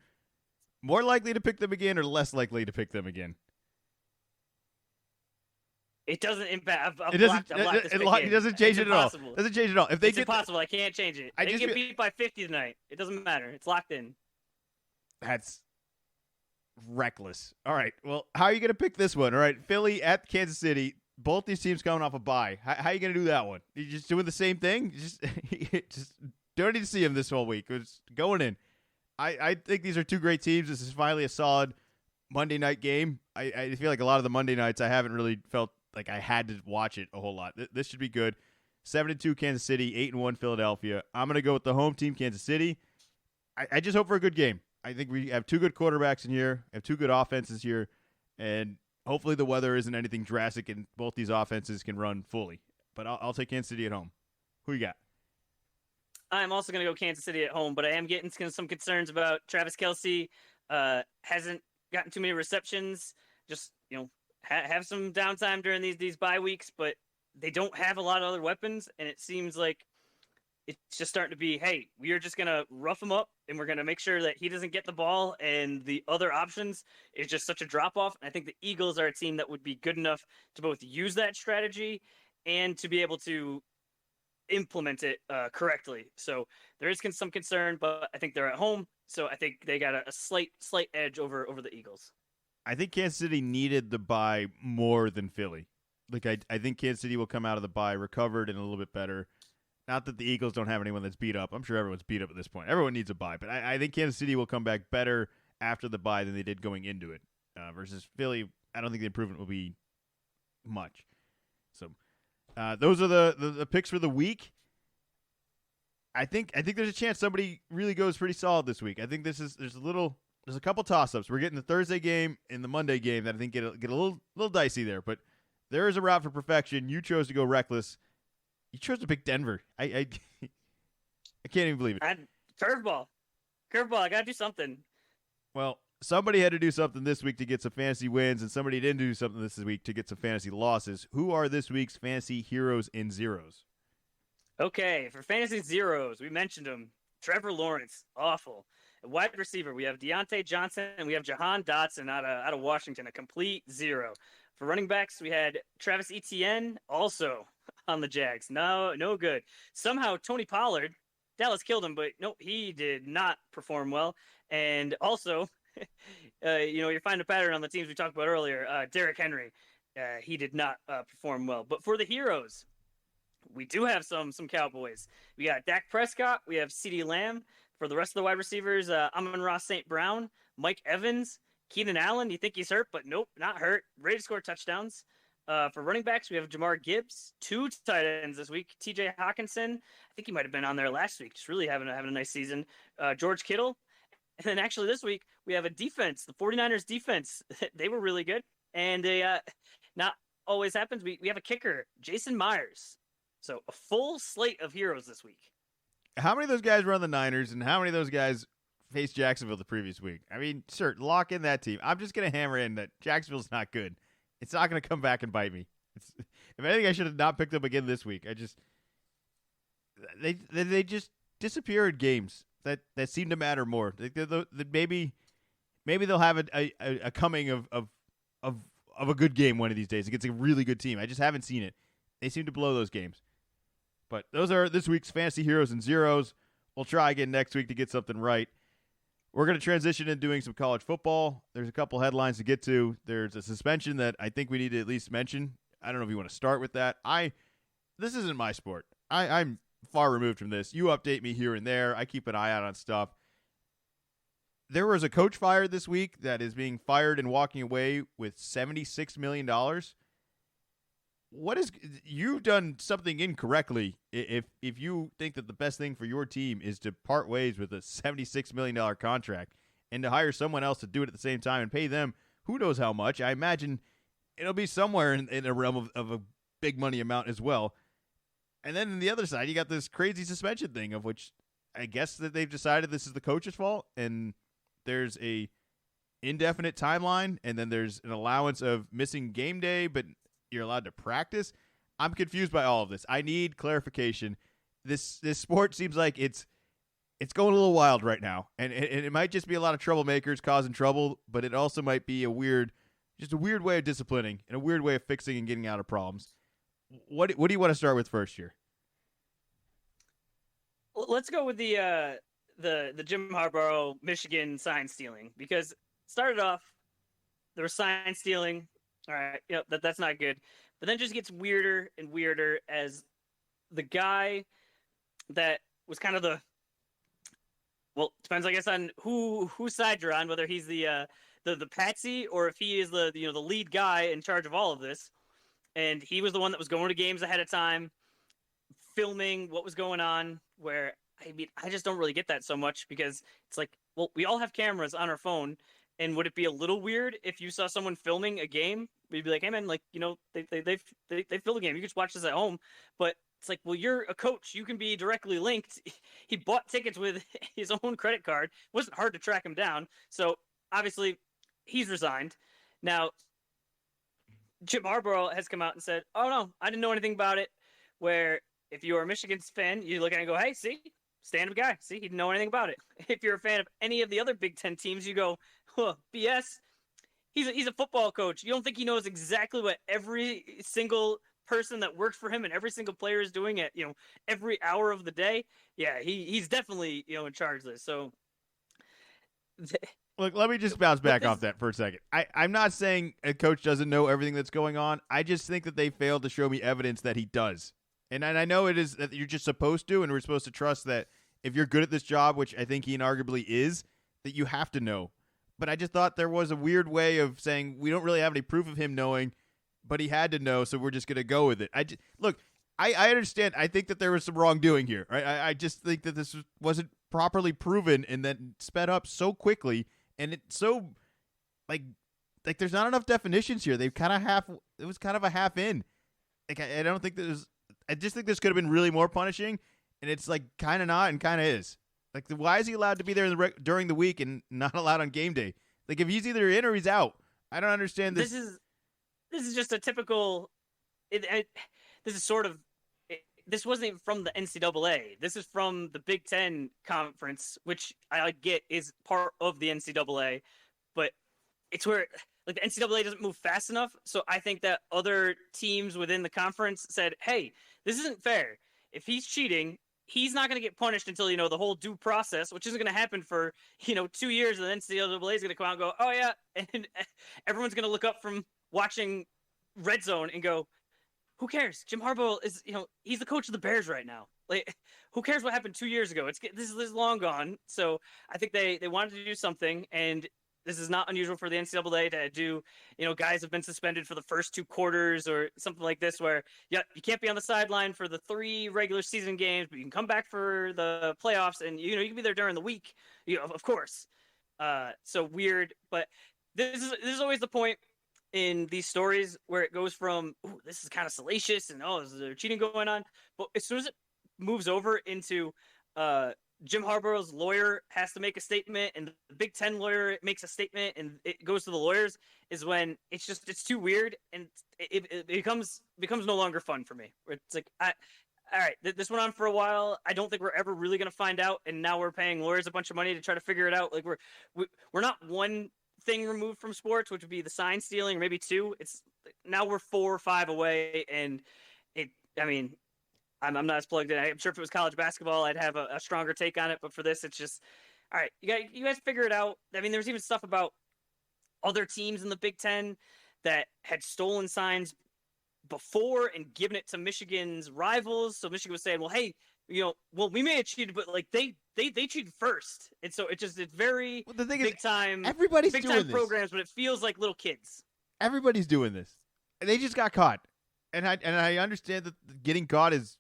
more likely to pick them again or less likely to pick them again? It doesn't impact. It doesn't change it at all. Doesn't change it at all. If they it's impossible. I can't change it. They get beat by 50 tonight. It doesn't matter. It's locked in. That's reckless. All right. Well, how are you going to pick this one? All right. Philly at Kansas City. Both these teams coming off a bye. How are you going to do that one? You just doing the same thing? Just don't need to see him this whole week. It's going in. I think these are two great teams. This is finally a solid Monday night game. I feel like a lot of the Monday nights I haven't really felt like I had to watch it a whole lot. This should be good. 7-2 Kansas City, 8-1 Philadelphia. I'm going to go with the home team, Kansas City. I just hope for a good game. I think we have two good quarterbacks in here, have two good offenses here, and hopefully the weather isn't anything drastic and both these offenses can run fully. But I'll take Kansas City at home. Who you got? I'm also going to go Kansas City at home, but I am getting some concerns about Travis Kelce. Hasn't gotten too many receptions. Just, have some downtime during these bye weeks, but they don't have a lot of other weapons, and it seems like it's just starting to be, hey, we are just going to rough him up, and we're going to make sure that he doesn't get the ball, and the other options is just such a drop-off. And I think the Eagles are a team that would be good enough to both use that strategy and to be able to implement it correctly. So there is some concern, but I think they're at home, so I think they got a slight edge over the Eagles. I think Kansas City needed the bye more than Philly. Like I think Kansas City will come out of the bye recovered and a little bit better. Not that the Eagles don't have anyone that's beat up. I'm sure everyone's beat up at this point. Everyone needs a bye, but I think Kansas City will come back better after the bye than they did going into it. Versus Philly, I don't think the improvement will be much. So those are the picks for the week. I think there's a chance somebody really goes pretty solid this week. I think there's a couple toss-ups. We're getting the Thursday game and the Monday game that I think get a little dicey there, but there is a route for perfection. You chose to go reckless. You chose to pick Denver. I can't even believe it. Curveball. I gotta do something. Well, somebody had to do something this week to get some fantasy wins, and somebody didn't do something this week to get some fantasy losses. Who are this week's fantasy heroes and zeros? Okay, for fantasy zeros, we mentioned him. Trevor Lawrence, awful. At wide receiver, we have Deontay Johnson and we have Jahan Dotson out of Washington, a complete zero. For running backs, we had Travis Etienne also on the Jags. No good. Somehow Tony Pollard, Dallas killed him, but no, he did not perform well. And also, you're finding a pattern on the teams we talked about earlier. Derrick Henry, he did not perform well. But for the heroes, we do have some Cowboys. We got Dak Prescott. We have CeeDee Lamb. For the rest of the wide receivers, Amon-Ra St. Brown, Mike Evans, Keenan Allen. You think he's hurt, but nope, not hurt. Ready to score touchdowns. For running backs, we have Jamar Gibbs, 2 tight ends this week. T.J. Hawkinson, I think he might have been on there last week, just really having a nice season. George Kittle. And then actually this week, we have a defense, the 49ers defense. They were really good. And not always happens. We have a kicker, Jason Myers. So a full slate of heroes this week. How many of those guys were on the Niners, and how many of those guys faced Jacksonville the previous week? I mean, sure, lock in that team. I'm just going to hammer in that Jacksonville's not good. It's not going to come back and bite me. If anything, I should have not picked them again this week. They just disappear in games that seem to matter more. Maybe they'll have a coming of a good game one of these days against a really good team. I just haven't seen it. They seem to blow those games. But those are this week's Fantasy Heroes and Zeros. We'll try again next week to get something right. We're going to transition into doing some college football. There's a couple headlines to get to. There's a suspension that I think we need to at least mention. I don't know if you want to start with that. This isn't my sport. I'm far removed from this. You update me here and there. I keep an eye out on stuff. There was a coach fired this week that is being fired and walking away with $76 million. You've done something incorrectly if you think that the best thing for your team is to part ways with a $76 million contract and to hire someone else to do it at the same time and pay them who knows how much. I imagine it'll be somewhere in a realm of a big money amount as well. And then on the other side, you got this crazy suspension thing, of which I guess that they've decided this is the coach's fault, and there's a indefinite timeline, and then there's an allowance of missing game day, but you're allowed to practice. I'm confused by all of this. I need clarification. This sport seems like it's going a little wild right now, and it might just be a lot of troublemakers causing trouble, but it also might be a weird way of disciplining and a weird way of fixing and getting out of problems. What do you want to start with first here? Let's go with the Jim Harbaugh Michigan sign stealing, because it started off there was sign stealing. All right, that's not good. But then it just gets weirder and weirder as the guy that was kind of depends, I guess, on whose side you're on, whether he's the patsy or if he is the lead guy in charge of all of this. And he was the one that was going to games ahead of time, filming what was going on, where, I mean, I just don't really get that so much, because it's like, well, we all have cameras on our phone. And would it be a little weird if you saw someone filming a game? We'd be like, hey man, like, they film a game. You can just watch this at home. But it's like, well, you're a coach. You can be directly linked. He bought tickets with his own credit card. It wasn't hard to track him down. So obviously he's resigned. Now, Jim Harbaugh has come out and said, oh no, I didn't know anything about it. Where if you're a Michigan fan, you look at it and go, hey, see? Stand-up guy. See, he didn't know anything about it. If you're a fan of any of the other Big Ten teams, you go, BS. He's a football coach. You don't think he knows exactly what every single person that works for him and every single player is doing at every hour of the day? Yeah, he's definitely in charge of this. So, look, let me just bounce back off that for a second. I'm not saying a coach doesn't know everything that's going on. I just think that they failed to show me evidence that he does. And I know it is that you're just supposed to, and we're supposed to trust that if you're good at this job, which I think he inarguably is, that you have to know. But I just thought there was a weird way of saying we don't really have any proof of him knowing, but he had to know, so we're just going to go with it. I understand. I think that there was some wrongdoing here. Right? I just think that this wasn't properly proven and then sped up so quickly, and it's so like there's not enough definitions here. It was kind of a half in. Like I don't think there's. I just think this could have been really more punishing, and it's like kind of not and kind of is. Like, why is he allowed to be there during the week and not allowed on game day? Like, if he's either in or he's out, I don't understand this. This is just a typical. This is sort of. This wasn't even from the NCAA. This is from the Big Ten Conference, which I get is part of the NCAA, but it's where like the NCAA doesn't move fast enough. So I think that other teams within the conference said, hey, this isn't fair. If he's cheating, he's not going to get punished until, the whole due process, which isn't going to happen for, 2 years. And then NCAA is going to come out and go, oh, yeah. And everyone's going to look up from watching Red Zone and go, who cares? Jim Harbaugh is, he's the coach of the Bears right now. Like, who cares what happened 2 years ago? This is long gone. So I think they wanted to do something, and this is not unusual for the NCAA to do, guys have been suspended for the first 2 quarters or something like this where, you can't be on the sideline for the 3 regular season games, but you can come back for the playoffs and, you can be there during the week, of course. So weird, but this is always the point in these stories where it goes from, ooh, this is kind of salacious and, is there cheating going on? But as soon as it moves over into, Jim Harbaugh's lawyer has to make a statement, and the Big Ten lawyer makes a statement, and it goes to the lawyers, is when it's too weird, and it becomes no longer fun for me. Where it's like, all right, this went on for a while. I don't think we're ever really going to find out, and now we're paying lawyers a bunch of money to try to figure it out. Like we're not one thing removed from sports, which would be the sign stealing, or maybe 2. It's now we're 4 or 5 away, and I'm not as plugged in. I'm sure if it was college basketball, I'd have a stronger take on it. But for this, it's just, all right, you guys figure it out. I mean, there's even stuff about other teams in the Big Ten that had stolen signs before and given it to Michigan's rivals. So Michigan was saying, well, hey, we may have cheated, but like they cheated first. And so it's very big time. Everybody's big doing time this. Programs, but it feels like little kids. Everybody's doing this. And they just got caught. And I understand that getting caught is,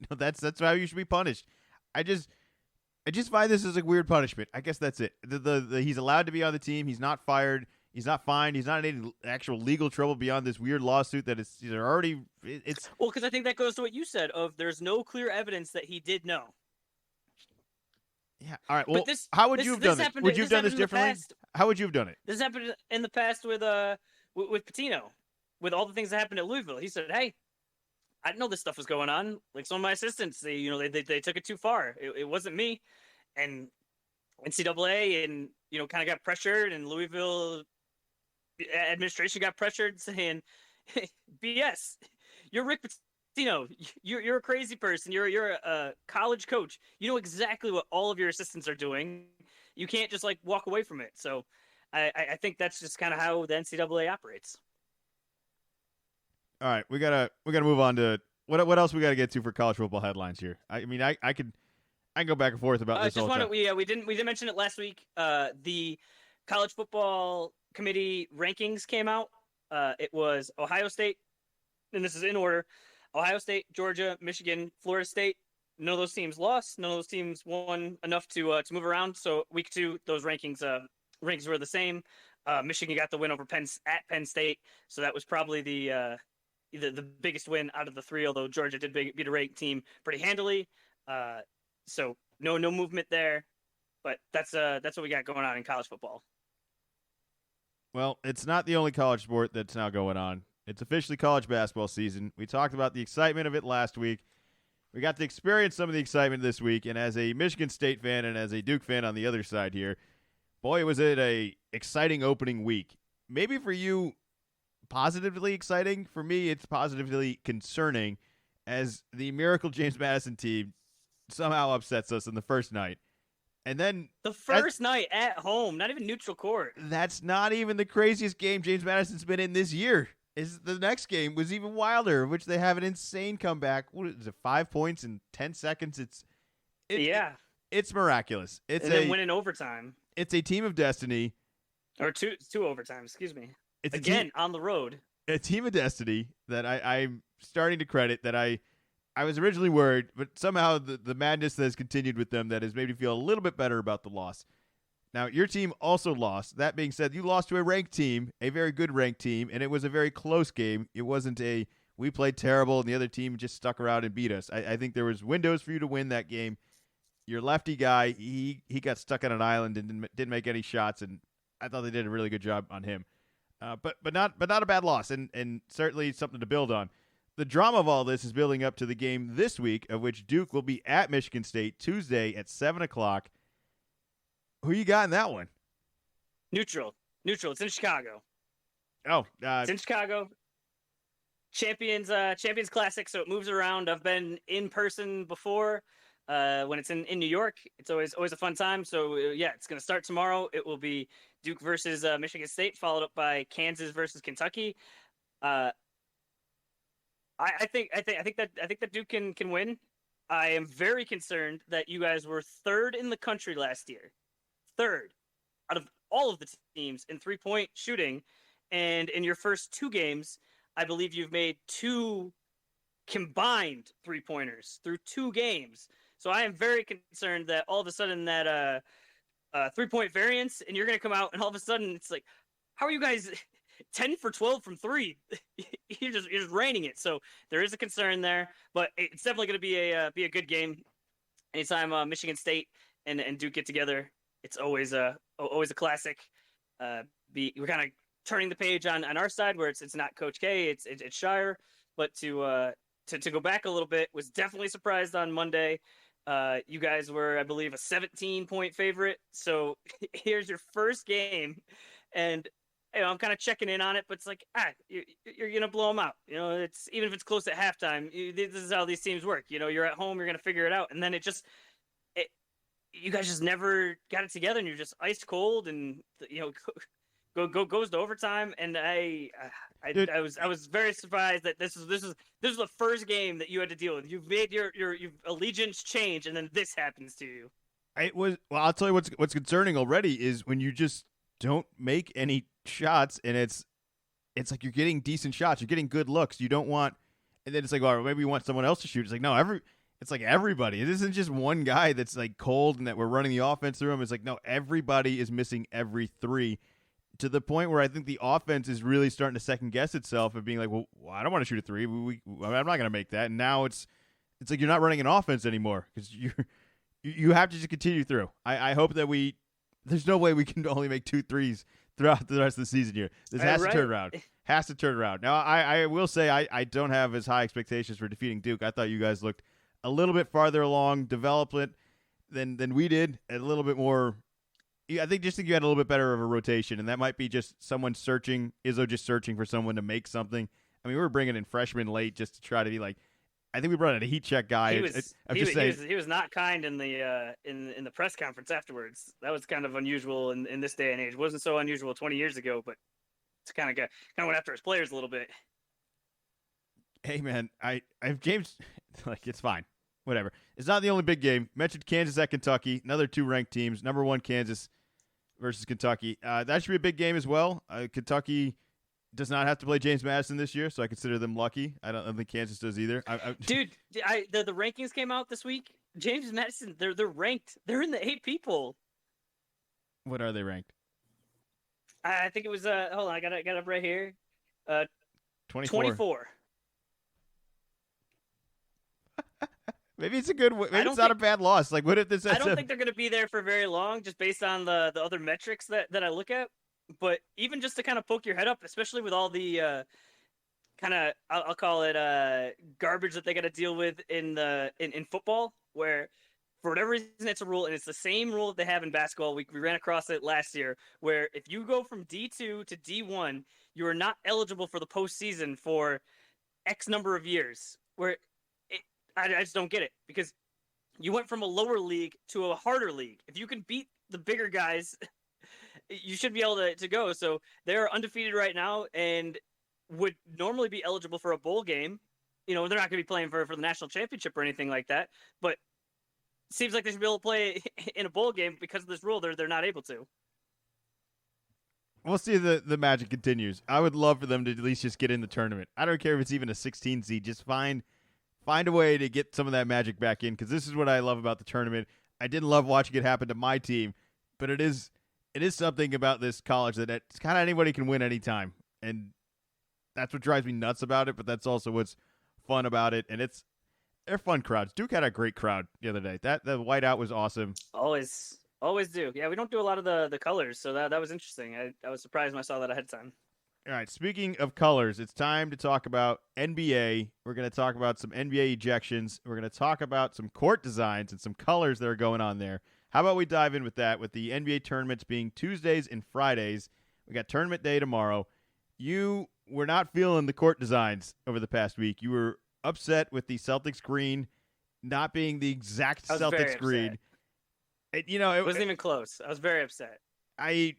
that's how you should be punished. I just find this as a weird punishment. I guess that's it. He's allowed to be on the team. He's not fired. He's not fined. He's not in any actual legal trouble beyond this weird lawsuit that is already. It's well, because I think that goes to what you said of there's no clear evidence that he did know. Yeah. All right. Well, how would you have done it? Would you have done this differently? How would you have done it? This happened in the past with Patino, with all the things that happened at Louisville. He said, hey, I didn't know this stuff was going on. Like some of my assistants, they took it too far. It wasn't me, and NCAA and kind of got pressured, and Louisville administration got pressured, saying, "BS, you're Rick Pitino. You're a crazy person. You're a college coach. You know exactly what all of your assistants are doing. You can't just like walk away from it." So, I think that's just kind of how the NCAA operates. All right, we gotta move on to what else we gotta get to for college football headlines here. I mean, I can go back and forth about this all the time. We didn't mention it last week. The college football committee rankings came out. It was Ohio State, and this is in order: Ohio State, Georgia, Michigan, Florida State. None of those teams lost. None of those teams won enough to move around. So week 2, those rankings were the same. Michigan got the win over Penn State, so that was probably the biggest win out of the 3, although Georgia did beat a ranked team pretty handily. So no movement there, but that's what we got going on in college football. Well, it's not the only college sport that's now going on. It's officially college basketball season. We talked about the excitement of it last week. We got to experience some of the excitement this week, and as a Michigan State fan and as a Duke fan on the other side here, boy, was it a exciting opening week. Maybe for you, positively exciting. For me, it's positively concerning as the Miracle James Madison team somehow upsets us in the first night. And then the first night at home, not even neutral court. That's not even the craziest game James Madison's been in this year. The next game was even wilder, which they have an insane comeback. What is it, 5 points in 10 seconds? It's miraculous. And then win in overtime. It's a team of destiny. Or two overtime, excuse me. It's again on the road. A team of destiny that I'm starting to credit. That I was originally worried, but somehow the madness that has continued with them that has made me feel a little bit better about the loss. Now, your team also lost. That being said, you lost to a ranked team, a very good ranked team, and it was a very close game. It wasn't we played terrible and the other team just stuck around and beat us. I think there was windows for you to win that game. Your lefty guy, he got stuck on an island and didn't make any shots, and I thought they did a really good job on him. But not a bad loss, and certainly something to build on. The drama of all this is building up to the game this week, of which Duke will be at Michigan State Tuesday at 7:00. Who you got in that one? Neutral. It's in Chicago. Oh, It's in Chicago. Champions Classic, so it moves around. I've been in person before. When it's in New York, it's always a fun time. So yeah, it's gonna start tomorrow. It will be Duke versus Michigan State, followed up by Kansas versus Kentucky. Uh, I think that Duke can win. I am very concerned that you guys were third in the country last year, third out of all of the teams in 3-point shooting, and in your first two games, I believe you've made two combined 3-pointers through two games. So I am very concerned that all of a sudden that 3-point variance, and you're going to come out and all of a sudden it's like, how are you guys 10 for 12 from three? you're just raining it. So there is a concern there, but it's definitely going to be a good game. Anytime Michigan State and Duke get together, it's always a classic. We're kind of turning the page on our side where it's not Coach K, it's Shire, but to go back a little bit, was definitely surprised on Monday. You guys were, I believe, a 17-point favorite. So here's your first game, and I'm kind of checking in on it, but it's like, you're gonna blow them out. It's even if it's close at halftime. This is how these teams work. You're at home, you're gonna figure it out, and then you guys just never got it together, and you're just ice cold, and goes to overtime. And I was very surprised that this is the first game that you had to deal with. You've made your allegiance change, and then this happens to you. I'll tell you what's concerning already is when you just don't make any shots, and it's like you're getting decent shots, you're getting good looks. You don't want, and then it's like, well, maybe you want someone else to shoot. It's like, no, it's like everybody. It isn't just one guy that's like cold and that we're running the offense through him. It's like, no, everybody is missing every three, to the point where I think the offense is really starting to second guess itself and being like, well, I don't want to shoot a three. I'm not going to make that. And now it's like you're not running an offense anymore because you have to just continue through. I hope that there's no way we can only make 2 threes throughout the rest of the season here. This has to turn around. Has to turn around. Now, I will say I don't have as high expectations for defeating Duke. I thought you guys looked a little bit farther along development than we did, a little bit more. I think you had a little bit better of a rotation, and that might be just someone searching, Izzo just searching for someone to make something. I mean, we were bringing in freshmen late just to try to be like, I think we brought in a heat check guy. He was not kind in the press conference afterwards. That was kind of unusual in this day and age. It wasn't so unusual 20 years ago, but it's kind of went after his players a little bit. Hey man, I've James, like, it's fine, whatever. It's not the only big game. Mentioned Kansas at Kentucky, another 2 ranked teams. Number 1 Kansas versus Kentucky. That should be a big game as well. Kentucky does not have to play James Madison this year, so I consider them lucky. I don't think Kansas does either. Dude, the rankings came out this week. James Madison, they're ranked. They're in the 8 people. What are they ranked? I think it was hold on, I got it up right here. 24. Maybe it's a good. Maybe it's not a bad loss. Like, what if this? I don't think they're going to be there for very long, just based on the other metrics that I look at. But even just to kind of poke your head up, especially with all the kind of I'll call it garbage that they got to deal with in football, where for whatever reason it's a rule, and it's the same rule that they have in basketball. We ran across it last year, where if you go from D2 to D1, you are not eligible for the postseason for X number of years. Where I just don't get it, because you went from a lower league to a harder league. If you can beat the bigger guys, you should be able to go. So they're undefeated right now and would normally be eligible for a bowl game. They're not going to be playing for the national championship or anything like that. But it seems like they should be able to play in a bowl game. Because of this rule, they're not able to. We'll see if the magic continues. I would love for them to at least just get in the tournament. I don't care if it's even a 16 seed. Just find a way to get some of that magic back in, because this is what I love about the tournament. I didn't love watching it happen to my team, but it is something about this college that it's kind of anybody can win anytime, and that's what drives me nuts about it. But that's also what's fun about it, and they're fun crowds. Duke had a great crowd the other day. The whiteout was awesome. Always do. Yeah, we don't do a lot of the colors, so that was interesting. I was surprised when I saw that ahead of time. All right, speaking of colors, it's time to talk about NBA. We're going to talk about some NBA ejections. We're going to talk about some court designs and some colors that are going on there. How about we dive in with that, with the NBA tournaments being Tuesdays and Fridays. We got tournament day tomorrow. you were not feeling the court designs over the past week. You were upset with the Celtics green not being the exact I was very Celtics green. upset. It wasn't even close. I was very upset. I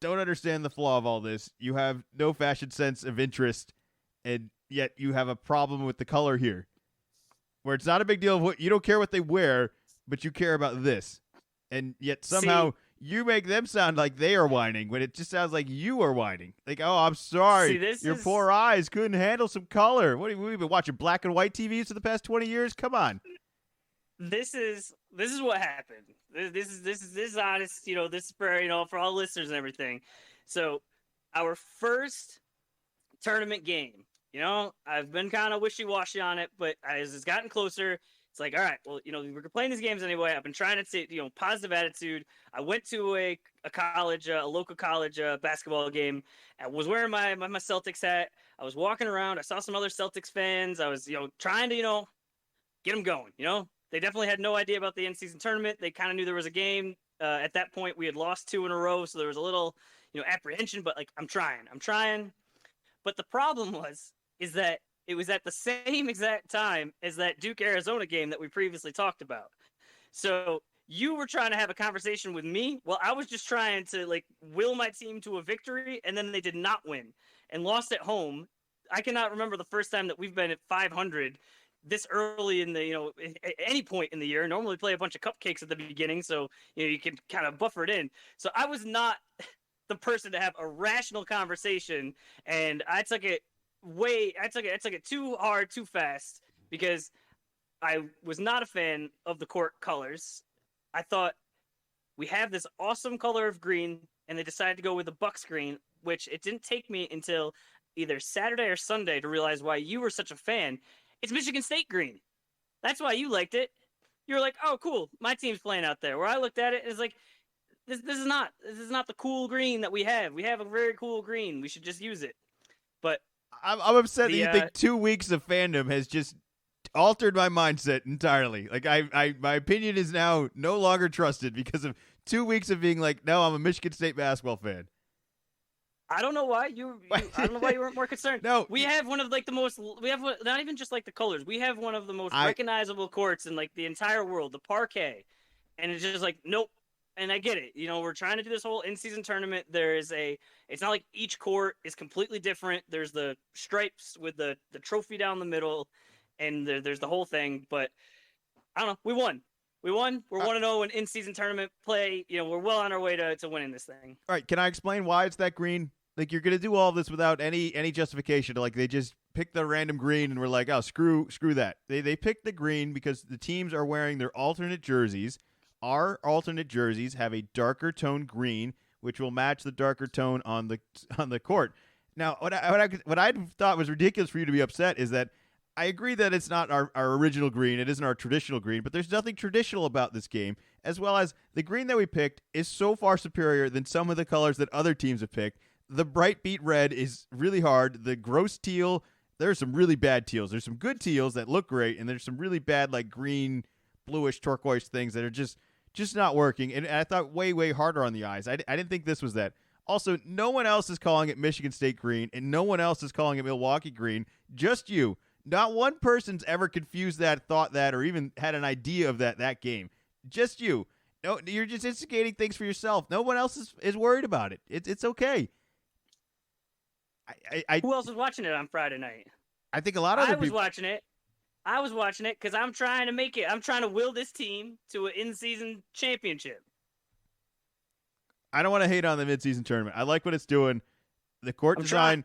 don't understand the flaw of all this. You have no fashion sense of interest, and yet you have a problem with the color here, where it's not a big deal of what you don't care what they wear, but you care about this, and yet somehow you make them sound like they are whining when it just sounds like you are whining. Like, oh, I'm sorry, your poor eyes couldn't handle some color. What have we been watching black and white TVs for the past 20 years? Come on. This is what happened. This is honest. This is for all listeners and everything. So, our first tournament game. I've been kind of wishy-washy on it, but as it's gotten closer, it's like, all right, well, we're playing these games anyway. I've been trying to take, positive attitude. I went to a college, a local college basketball game. I was wearing my Celtics hat. I was walking around. I saw some other Celtics fans. I was, trying to, get them going. They definitely had no idea about the in-season tournament. They kind of knew there was a game. At that point, we had lost 2 in a row, so there was a little, apprehension. But like, I'm trying. But the problem is that it was at the same exact time as that Duke-Arizona game that we previously talked about. So you were trying to have a conversation with me. Well, I was just trying to will my team to a victory, and then they did not win and lost at home. I cannot remember the first time that we've been at 500 this early in the, at any point in the year. Normally play a bunch of cupcakes at the beginning, so you can kind of buffer it in. So I was not the person to have a rational conversation, and I took it too hard, too fast, because I was not a fan of the court colors. I thought we have this awesome color of green, and they decided to go with the Bucks green, which it didn't take me until either Saturday or Sunday to realize why you were such a fan. It's Michigan State green. That's why you liked it. You were like, oh, cool, my team's playing out there. Where I looked at it, it's like, this is not the cool green that we have. We have a very cool green. We should just use it. But I'm upset that you think 2 weeks of fandom has just altered my mindset entirely. Like, my opinion is now no longer trusted because of 2 weeks of being like, no, I'm a Michigan State basketball fan. I don't know why you weren't more concerned. No, we have one of the most. We have not even just the colors. We have one of the most recognizable courts in the entire world, the parquet, and it's just nope. And I get it. We're trying to do this whole in-season tournament. It's not like each court is completely different. There's the stripes with the trophy down the middle, and there's the whole thing. But I don't know. We won. We're 1-0 in in-season tournament play. We're well on our way to winning this thing. All right. Can I explain why it's that green? You're going to do all this without any justification. They just picked the random green and we're like, oh, screw that. They picked the green because the teams are wearing their alternate jerseys. Our alternate jerseys have a darker tone green, which will match the darker tone on the court. Now, what I thought was ridiculous for you to be upset is that I agree that it's not our original green. It isn't our traditional green, but there's nothing traditional about this game, as well as the green that we picked is so far superior than some of the colors that other teams have picked. The bright beet red is really hard. The gross teal, there's some really bad teals. There's some good teals that look great, and there's some really bad green, bluish, turquoise things that are just not working. And I thought way harder on the eyes. I didn't think this was that. Also, no one else is calling it Michigan State green, and no one else is calling it Milwaukee green. Just you. Not one person's ever confused that, thought that, or even had an idea of that game. Just you. No, you're just instigating things for yourself. No one else is worried about it. It's okay. Who else was watching it on Friday night? I think a lot of other people. I was watching it because I'm trying to make it. I'm trying to will this team to an in-season championship. I don't want to hate on the mid-season tournament. I like what it's doing. The court design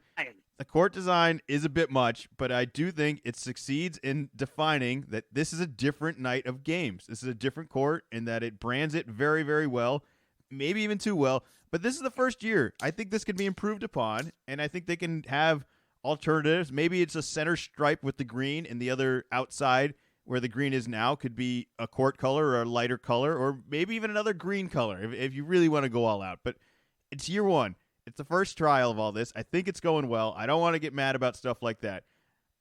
is a bit much, but I do think it succeeds in defining that this is a different night of games. This is a different court, and that it brands it very, very well, maybe even too well. But this is the first year. I think this can be improved upon, and I think they can have alternatives. Maybe it's a center stripe with the green, and the other outside where the green is now could be a court color or a lighter color, or maybe even another green color if you really want to go all out. But it's year one. It's the first trial of all this. I think it's going well. I don't want to get mad about stuff like that.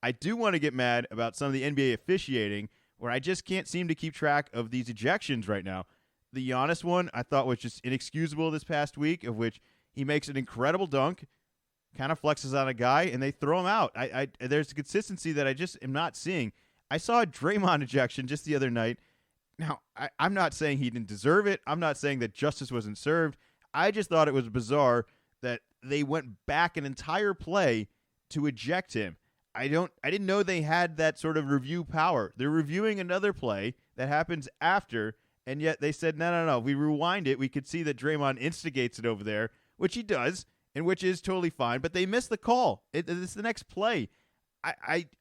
I do want to get mad about some of the NBA officiating, where I just can't seem to keep track of these ejections right now. The Giannis one I thought was just inexcusable this past week, of which he makes an incredible dunk, kind of flexes on a guy, and they throw him out. There's a consistency that I just am not seeing. I saw a Draymond ejection just the other night. Now, I'm not saying he didn't deserve it. I'm not saying that justice wasn't served. I just thought it was bizarre that they went back an entire play to eject him. I didn't know they had that sort of review power. They're reviewing another play that happens after, and yet they said, no. We rewind it. We could see that Draymond instigates it over there, which he does, and which is totally fine. But they missed the call. It's the next play.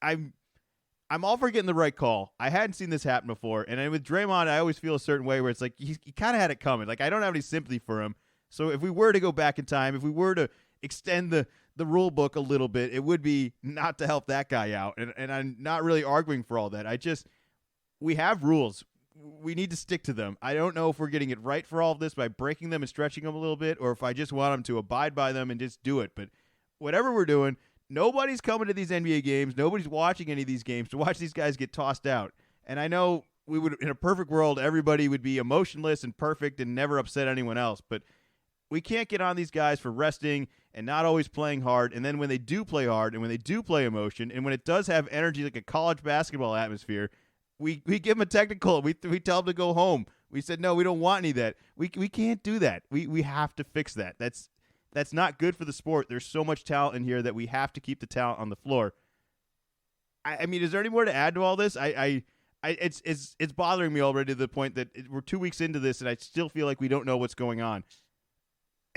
I'm all for getting the right call. I hadn't seen this happen before, and with Draymond, I always feel a certain way where it's like he kind of had it coming. Like, I don't have any sympathy for him. So if we were to go back in time, if we were to extend the rule book a little bit, it would be not to help that guy out. And I'm not really arguing for all that. We have rules. We need to stick to them. I don't know if we're getting it right for all of this by breaking them and stretching them a little bit, or if I just want them to abide by them and just do it. But whatever we're doing, nobody's coming to these NBA games. Nobody's watching any of these games to watch these guys get tossed out. And I know we would, in a perfect world, everybody would be emotionless and perfect and never upset anyone else. But we can't get on these guys for resting and not always playing hard. And then when they do play hard and when they do play emotion and when it does have energy like a college basketball atmosphere, we give them a technical. We tell them to go home. We said, no, we don't want any of that. We can't do that. We have to fix that. That's not good for the sport. There's so much talent in here that we have to keep the talent on the floor. I mean, is there any more to add to all this? It's bothering me already to the point that we're 2 weeks into this and I still feel like we don't know what's going on.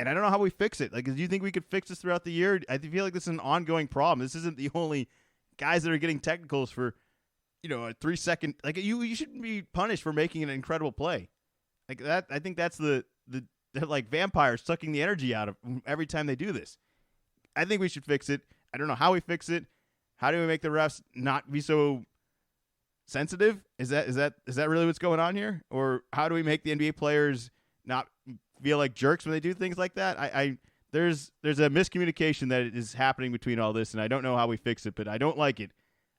And I don't know how we fix it. Like, do you think we could fix this throughout the year? I feel like this is an ongoing problem. This isn't the only guys that are getting technicals for, a 3 second. Like, you shouldn't be punished for making an incredible play. Like that. I think that's they're like vampires sucking the energy out of every time they do this. I think we should fix it. I don't know how we fix it. How do we make the refs not be so sensitive? Is that really what's going on here? Or how do we make the NBA players not feel like jerks when they do things like that? There's a miscommunication that is happening between all this, and I don't know how we fix it, but I don't like it.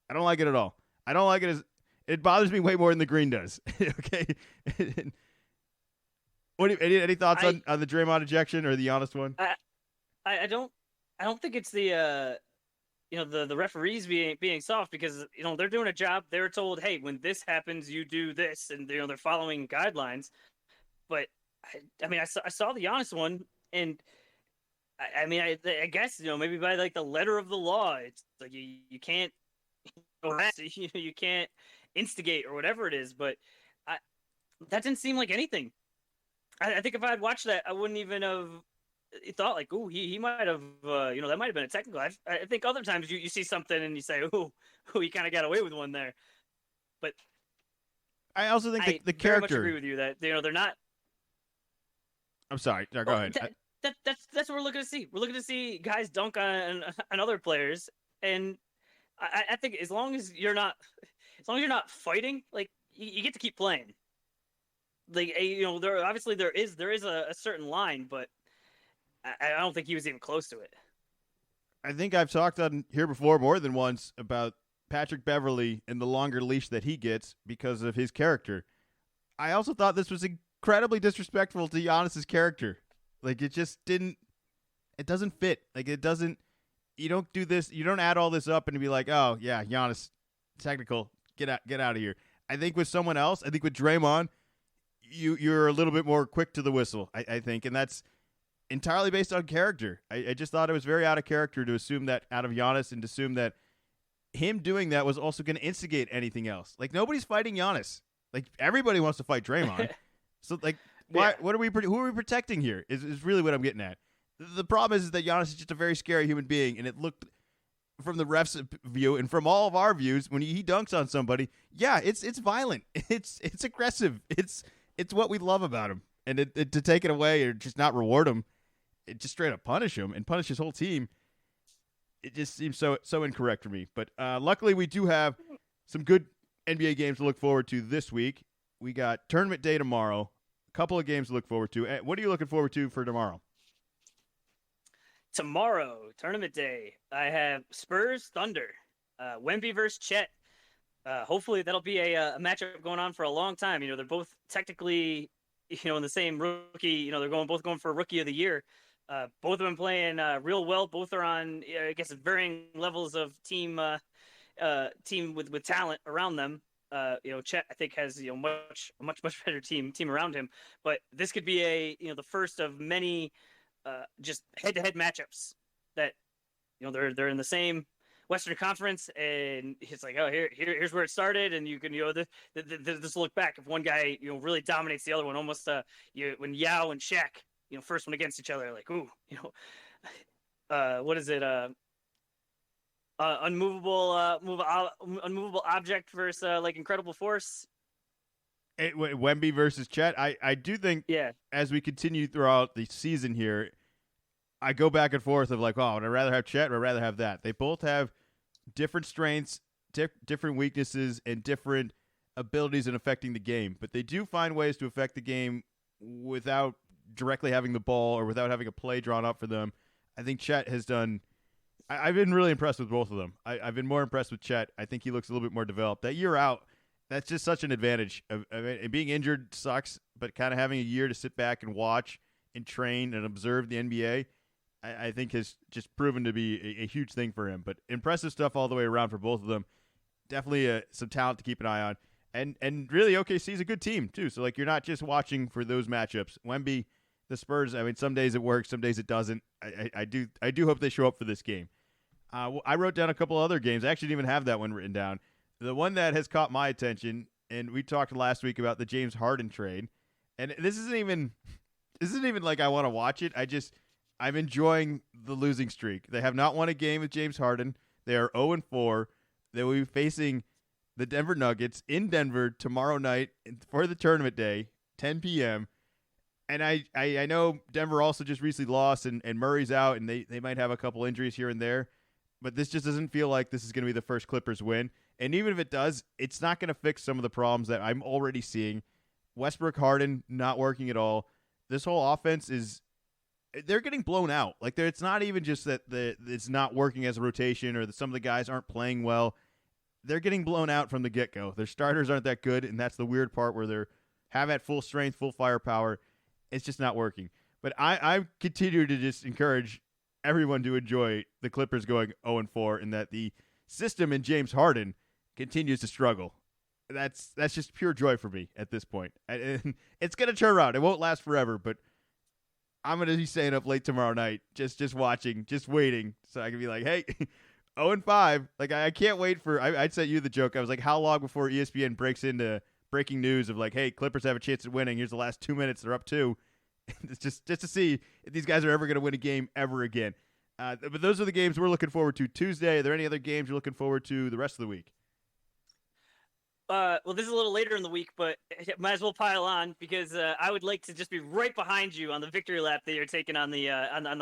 I don't like it at all. I don't like it it bothers me way more than the green does. Okay. Any thoughts on the Draymond ejection or the Giannis one? I don't think it's the the referees being soft, because they're doing a job. They're told, hey, when this happens, you do this, and they're following guidelines. But I mean, I saw the Giannis one, and I guess maybe by like the letter of the law, it's like you can't you can't instigate or whatever it is. But that didn't seem like anything. I think if I had watched that, I wouldn't even have thought like, ooh, he might have, that might have been a technical. I think other times you see something and you say, ooh, he kind of got away with one there. But I also think the character. Very much agree with you that they're not. I'm sorry. No, go ahead. That's what we're looking to see. We're looking to see guys dunk on other players, and I think as long as you're not fighting, like you get to keep playing. Like there obviously there is a certain line, but I don't think he was even close to it. I think I've talked on here before more than once about Patrick Beverley and the longer leash that he gets because of his character. I also thought this was incredibly disrespectful to Giannis's character. Like, it just didn't. It doesn't fit. Like, it doesn't. You don't do this. You don't add all this up and be like, oh yeah, Giannis, technical. Get out of here. I think with someone else, I think with Draymond, you're a little bit more quick to the whistle. I think, and that's entirely based on character. I just thought it was very out of character to assume that out of Giannis and to assume that him doing that was also going to instigate anything else. Like, nobody's fighting Giannis. Like, everybody wants to fight Draymond. So, like, why? Yeah. Who are we protecting here? Is really what I'm getting at. The problem is that Giannis is just a very scary human being, and it looked from the ref's view and from all of our views when he dunks on somebody. Yeah, it's violent. It's aggressive. It's what we love about him, and to take it away or just not reward him, it just straight up punish him and punish his whole team. It just seems so incorrect for me. But luckily, we do have some good NBA games to look forward to this week. We got tournament day tomorrow. A couple of games to look forward to. What are you looking forward to for tomorrow? Tomorrow, tournament day, I have Spurs Thunder, Wemby versus Chet. Hopefully, that'll be a matchup going on for a long time. They're both technically, in the same rookie. They're both going for Rookie of the Year. Both of them playing real well. Both are on, I guess, varying levels of team with talent around them. Chet I think has much better team around him. But this could be the first of many just head-to-head matchups that they're in the same Western Conference, and it's like, oh, here's where it started, and you can this look back if one guy really dominates the other one, almost when Yao and Shaq first one against each other, like, ooh, what is it, unmovable object versus like incredible force. Wemby versus Chet. I do think, Yeah, as we continue throughout the season here, I go back and forth of like, oh, would I rather have Chet or I'd rather have that? They both have different strengths, different weaknesses, and different abilities in affecting the game. But they do find ways to affect the game without directly having the ball or without having a play drawn up for them. I think Chet has done. I've been really impressed with both of them. I've been more impressed with Chet. I think he looks a little bit more developed. That year out, that's just such an advantage. Being injured sucks, but kind of having a year to sit back and watch and train and observe the NBA, I think has just proven to be a huge thing for him. But impressive stuff all the way around for both of them. Definitely some talent to keep an eye on. And really, OKC is a good team, too. So, like, you're not just watching for those matchups. Wemby, the Spurs, I mean, some days it works, some days it doesn't. I do hope they show up for this game. I wrote down a couple other games. I actually didn't even have that one written down. The one that has caught my attention, and we talked last week about the James Harden trade, and this isn't even like I want to watch it. I'm enjoying the losing streak. They have not won a game with James Harden. They are 0-4. They will be facing the Denver Nuggets in Denver tomorrow night for the tournament day, 10 p.m. And I know Denver also just recently lost, and Murray's out, and they might have a couple injuries here and there. But this just doesn't feel like this is going to be the first Clippers win. And even if it does, it's not going to fix some of the problems that I'm already seeing. Westbrook, Harden not working at all. This whole offense they're getting blown out. Like, it's not even just that it's not working as a rotation or that some of the guys aren't playing well. They're getting blown out from the get-go. Their starters aren't that good, and that's the weird part where they're have at full strength, full firepower. It's just not working. But I continue to just encourage everyone to enjoy the Clippers going 0-4 and that the system in James Harden continues to struggle. That's just pure joy for me at this point. And it's going to turn around. It won't last forever, but I'm going to be staying up late tomorrow night just watching, just waiting so I can be like, hey, 0-5. Like, I can't wait for – I'd sent you the joke. I was like, how long before ESPN breaks into breaking news of like, hey, Clippers have a chance at winning. Here's the last 2 minutes. They're up 2. It's just to see if these guys are ever going to win a game ever again. But those are the games we're looking forward to Tuesday. Are there any other games you're looking forward to the rest of the week? Well, this is a little later in the week, but might as well pile on because I would like to just be right behind you on the victory lap that you're taking on the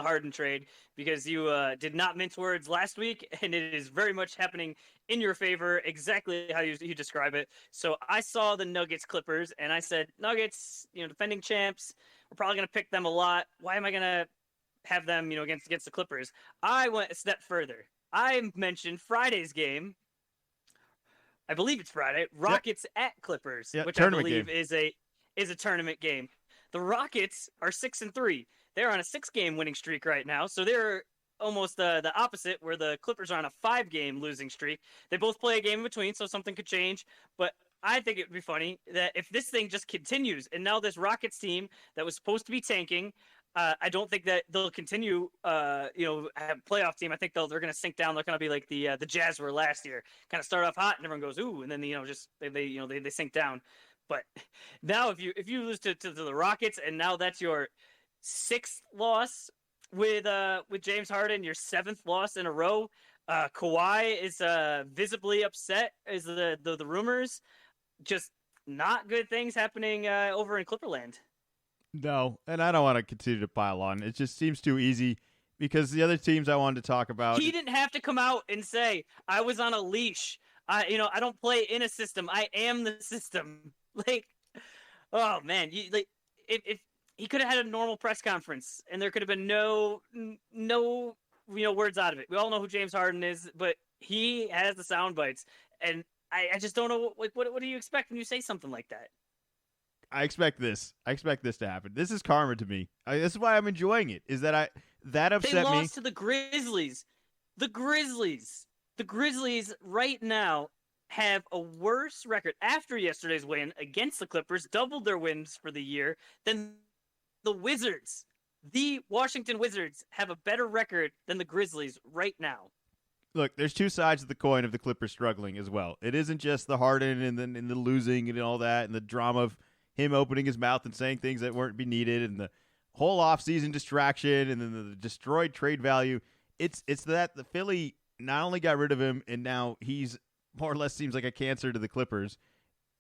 Harden trade because you did not mince words last week, and it is very much happening in your favor, exactly how you describe it. So I saw the Nuggets Clippers, and I said, Nuggets, defending champs, we're probably going to pick them a lot. Why am I going to have them, against the Clippers? I went a step further. I mentioned Friday's game. I believe it's Friday. Rockets at Clippers, which I believe is a tournament game. The Rockets are 6-3. They're on a 6-game winning streak right now, so they're almost the opposite, where the Clippers are on a 5-game losing streak. They both play a game in between, so something could change. But I think it would be funny that if this thing just continues, and now this Rockets team that was supposed to be tanking, I don't think that they'll continue, have a playoff team. I think they're going to sink down. They're going to be like the Jazz were last year, kind of start off hot and everyone goes ooh, and then they sink down. But now if you lose to the Rockets, and now that's your 6th loss with James Harden, your 7th loss in a row. Kawhi is visibly upset. Is the rumors? Just not good things happening over in Clipperland. No, and I don't want to continue to pile on. It just seems too easy because the other teams I wanted to talk about. He didn't have to come out and say, I was on a leash. I don't play in a system. I am the system. Like, oh, man. If he could have had a normal press conference and there could have been no words out of it. We all know who James Harden is, but he has the sound bites. And I just don't know, like, what do you expect when you say something like that? I expect this. I expect this to happen. This is karma to me. This is why I'm enjoying it. Is that that upset They me? lost to the Grizzlies. The Grizzlies right now have a worse record after yesterday's win against the Clippers, doubled their wins for the year, than the Wizards. The Washington Wizards have a better record than the Grizzlies right now. Look, there's two sides of the coin of the Clippers struggling as well. It isn't just the Harden and the losing and all that and the drama of him opening his mouth and saying things that weren't be needed and the whole offseason distraction and then the destroyed trade value. It's that the Philly not only got rid of him and now he's more or less seems like a cancer to the Clippers.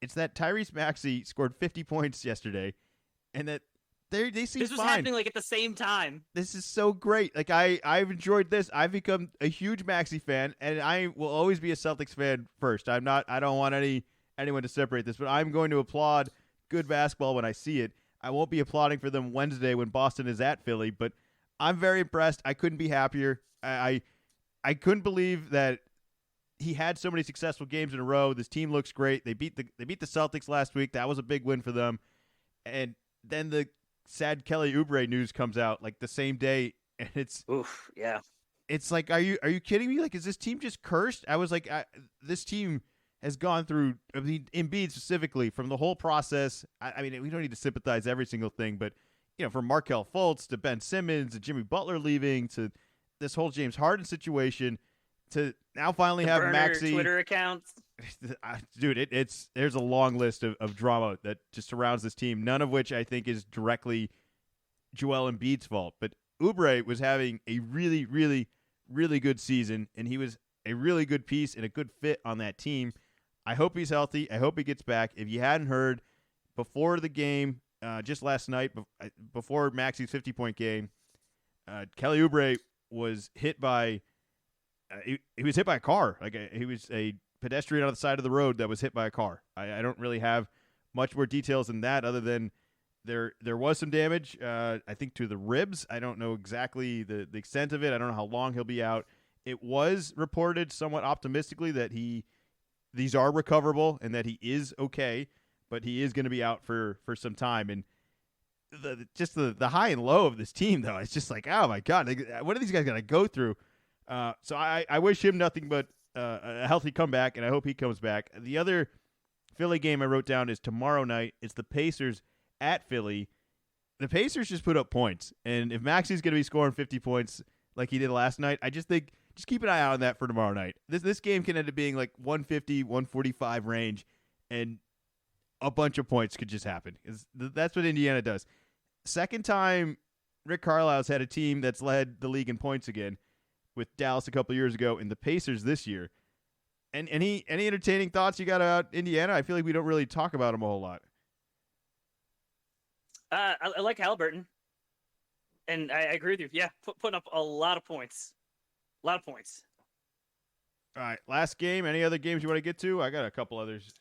It's that Tyrese Maxey scored 50 points yesterday and that they seem This was fine. happening like at the same time. This is so great. Like I've enjoyed this. I've become a huge Maxey fan, and I will always be a Celtics fan first. I don't want anyone to separate this, but I'm going to applaud good basketball when I see it. I won't be applauding for them Wednesday when Boston is at Philly, but I'm very impressed. I couldn't be happier. I couldn't believe that he had so many successful games in a row. This team looks great. They beat the Celtics last week. That was a big win for them. And then the sad Kelly Oubre news comes out like the same day, and it's like, are you kidding me? Like, is this team just cursed? I was like, this team has gone through, I mean, Embiid specifically, from the whole process. I mean, we don't need to sympathize every single thing, but from Markelle Fultz to Ben Simmons to Jimmy Butler leaving to this whole James Harden situation to now finally have Maxey Twitter accounts. Dude, there's a long list of drama that just surrounds this team, none of which I think is directly Joel Embiid's fault. But Oubre was having a really, really, really good season, and he was a really good piece and a good fit on that team. I hope he's healthy. I hope he gets back. If you hadn't heard, before the game, just last night, before Maxey's 50-point game, Kelly Oubre was hit by he was hit by a car. He was a pedestrian on the side of the road that was hit by a car. I don't really have much more details than that, other than there was some damage, I think, to the ribs. I don't know exactly the extent of it. I don't know how long he'll be out. It was reported somewhat optimistically that these are recoverable and that he is okay, but he is going to be out for some time. And the high and low of this team, though, it's just like, oh my God, what are these guys going to go through? So I wish him nothing but a healthy comeback, and I hope he comes back. The other Philly game I wrote down is tomorrow night. It's the Pacers at Philly. The Pacers just put up points, and if Maxey's going to be scoring 50 points like he did last night, I just think just keep an eye out on that for tomorrow night. This game can end up being like 150, 145 range, and a bunch of points could just happen. That's what Indiana does. Second time Rick Carlisle's had a team that's led the league in points again, with Dallas a couple years ago and the Pacers this year. And any entertaining thoughts you got about Indiana? I feel like we don't really talk about them a whole lot. I like Halliburton, and I agree with you. Yeah, putting up a lot of points. A lot of points. All right, last game. Any other games you want to get to? I got a couple others.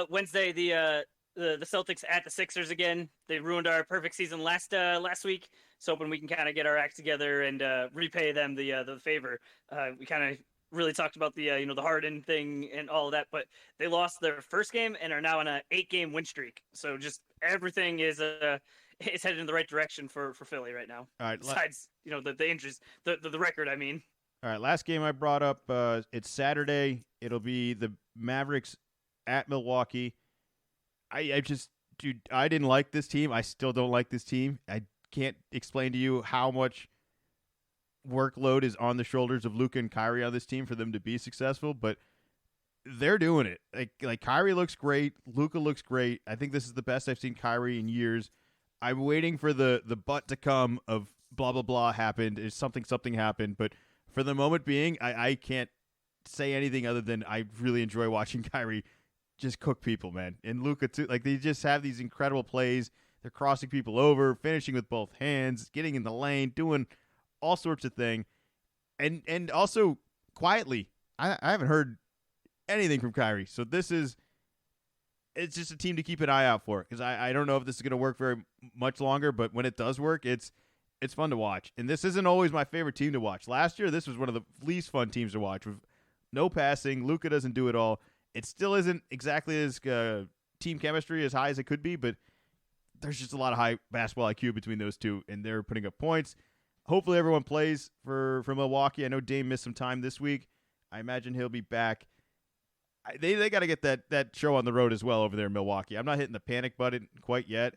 Wednesday, the Celtics at the Sixers again. They ruined our perfect season last week. So hoping we can kind of get our act together and repay them the favor. We kind of really talked about the the Harden thing and all of that, but they lost their first game and are now on a 8-game win streak. So just everything is headed in the right direction for Philly right now. All right. Besides the injuries, the record. I mean. All right. Last game I brought up. It's Saturday. It'll be the Mavericks at Milwaukee. I didn't like this team. I still don't like this team. I can't explain to you how much workload is on the shoulders of Luka and Kyrie on this team for them to be successful, but they're doing it. Like Kyrie looks great. Luka looks great. I think this is the best I've seen Kyrie in years. I'm waiting for the butt to come of blah, blah, blah happened. Is something happened. But for the moment being, I can't say anything other than I really enjoy watching Kyrie just cook people, man. And Luka too. Like, they just have these incredible plays. They're crossing people over, finishing with both hands, getting in the lane, doing all sorts of things. And also, quietly, I haven't heard anything from Kyrie. So it's just a team to keep an eye out for, because I don't know if this is going to work very much longer, but when it does work, it's fun to watch. And this isn't always my favorite team to watch. Last year, this was one of the least fun teams to watch with no passing. Luka doesn't do it all. It still isn't exactly as team chemistry as high as it could be, but there's just a lot of high basketball IQ between those two, and they're putting up points. Hopefully everyone plays for Milwaukee. I know Dame missed some time this week. I imagine he'll be back. They got to get that show on the road as well over there in Milwaukee. I'm not hitting the panic button quite yet.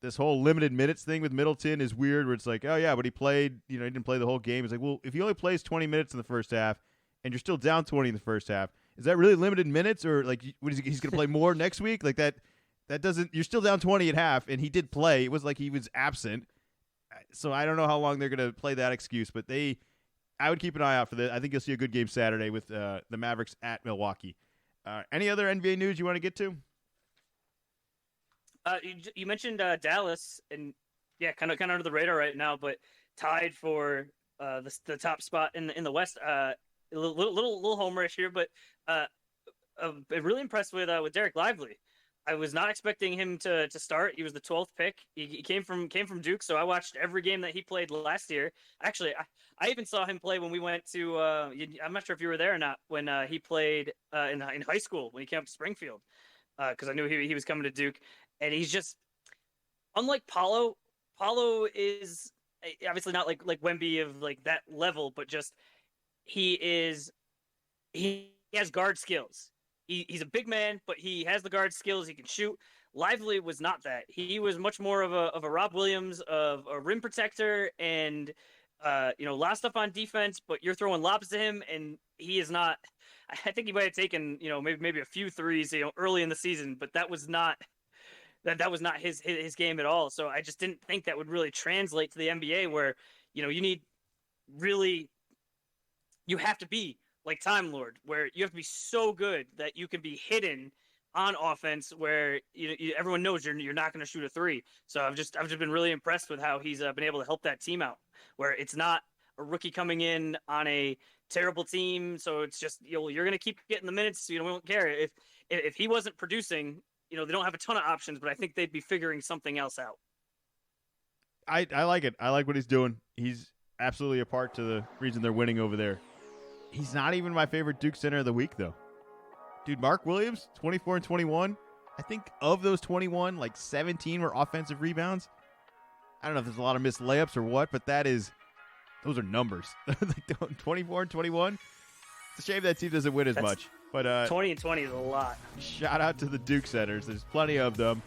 This whole limited minutes thing with Middleton is weird, where it's like, oh yeah, but he played, he didn't play the whole game. It's like, well, if he only plays 20 minutes in the first half and you're still down 20 in the first half, is that really limited minutes, or like he's going to play more next week? Like that doesn't. You're still down 20 at half, and he did play. It was like he was absent. So I don't know how long they're going to play that excuse, but I would keep an eye out for that. I think you'll see a good game Saturday with the Mavericks at Milwaukee. Any other NBA news you want to get to? You mentioned Dallas, and yeah, kind of under the radar right now, but tied for the top spot in the West. A little homerish here, but I'm really impressed with Derek Lively. I was not expecting him to start. He was the 12th pick. He came from Duke, so I watched every game that he played last year. Actually, I even saw him play when we went to. I'm not sure if you were there or not when he played in high school when he came up to Springfield, because I knew he was coming to Duke, and he's just unlike Paulo. Paulo is obviously not like Wemby of like that level, but just he has guard skills. He's a big man, but he has the guard skills. He can shoot. Lively was not that. He was much more of a Rob Williams, of a rim protector, and a lot of stuff on defense. But you're throwing lobs to him, and he is not. I think he might have taken maybe a few threes early in the season, but that was not his game at all. So I just didn't think that would really translate to the NBA, where you have to be like Time Lord, where you have to be so good that you can be hidden on offense, where everyone knows you're not going to shoot a three. So I've just been really impressed with how he's been able to help that team out, where it's not a rookie coming in on a terrible team. So it's just you're going to keep getting the minutes. We won't care if he wasn't producing. They don't have a ton of options, but I think they'd be figuring something else out. I like it. I like what he's doing. He's absolutely a part to the reason they're winning over there. He's not even my favorite Duke center of the week, though. Dude, Mark Williams, 24 and 21. I think of those 21, like 17 were offensive rebounds. I don't know if there's a lot of missed layups or what, but those are numbers. 24 and 21. It's a shame that team doesn't win as much. But 20 and 20 is a lot. Shout out to the Duke centers. There's plenty of them.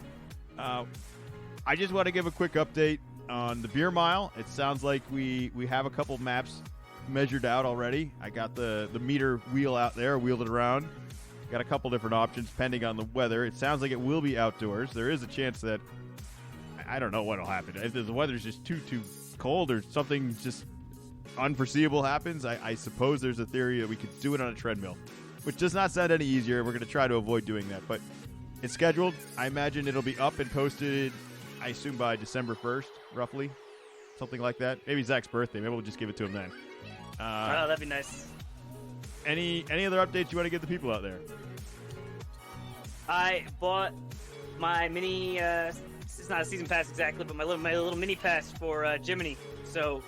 I just want to give a quick update on the beer mile. It sounds like we have a couple maps measured out already. I got the meter wheel out there, wheeled it around. Got a couple different options pending on the weather. It sounds like it will be outdoors. There is a chance that I don't know what will happen. If the weather's just too cold or something just unforeseeable happens, I suppose there's a theory that we could do it on a treadmill, which does not sound any easier. We're going to try to avoid doing that, but it's scheduled. I imagine it'll be up and posted, I assume by December 1st, roughly. Something like that. Maybe Zach's birthday. Maybe we'll just give it to him then. That'd be nice. Any other updates you want to give the people out there? I bought my mini. It's not a season pass exactly, but my little mini pass for Jiminy. So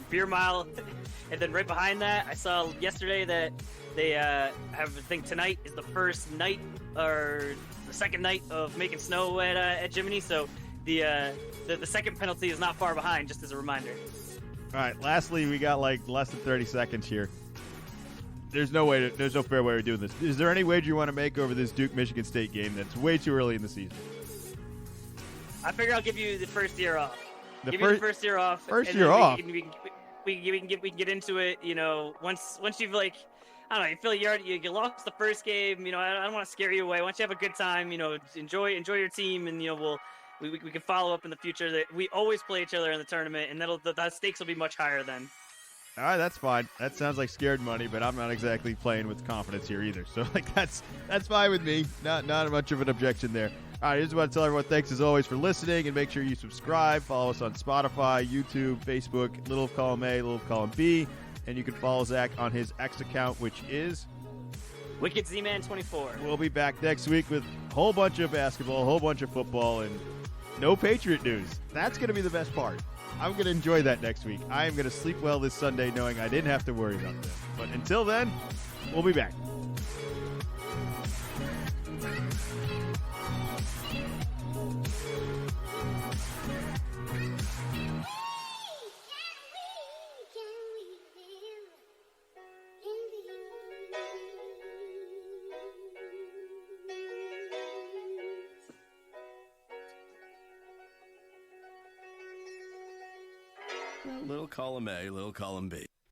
beer mile, and then right behind that, I saw yesterday that they have. I think tonight is the first night or the second night of making snow at Jiminy. So the second penalty is not far behind. Just as a reminder. All right. Lastly, we got like less than 30 seconds here. There's no fair way of doing this. Is there any wager you want to make over this Duke-Michigan State game that's way too early in the season? I figure I'll give you the first year off. Give you the first year off. First year off. We can get into it. Once you've I don't know, you feel you lost the first game. I don't want to scare you away. Once you have a good time, enjoy your team, and we can follow up in the future. That we always play each other in the tournament, and the stakes will be much higher then. All right, that's fine. That sounds like scared money, but I'm not exactly playing with confidence here either. So that's fine with me. Not much of an objection there. All right, I just want to tell everyone thanks as always for listening, and make sure you subscribe. Follow us on Spotify, YouTube, Facebook, Little Column A, Little Column B, and you can follow Zach on his X account, which is Wicked Z-Man 24. We'll be back next week with a whole bunch of basketball, a whole bunch of football, and no Patriot news. That's going to be the best part. I'm going to enjoy that next week. I am going to sleep well this Sunday knowing I didn't have to worry about that. But until then, we'll be back. Little column A, little column B.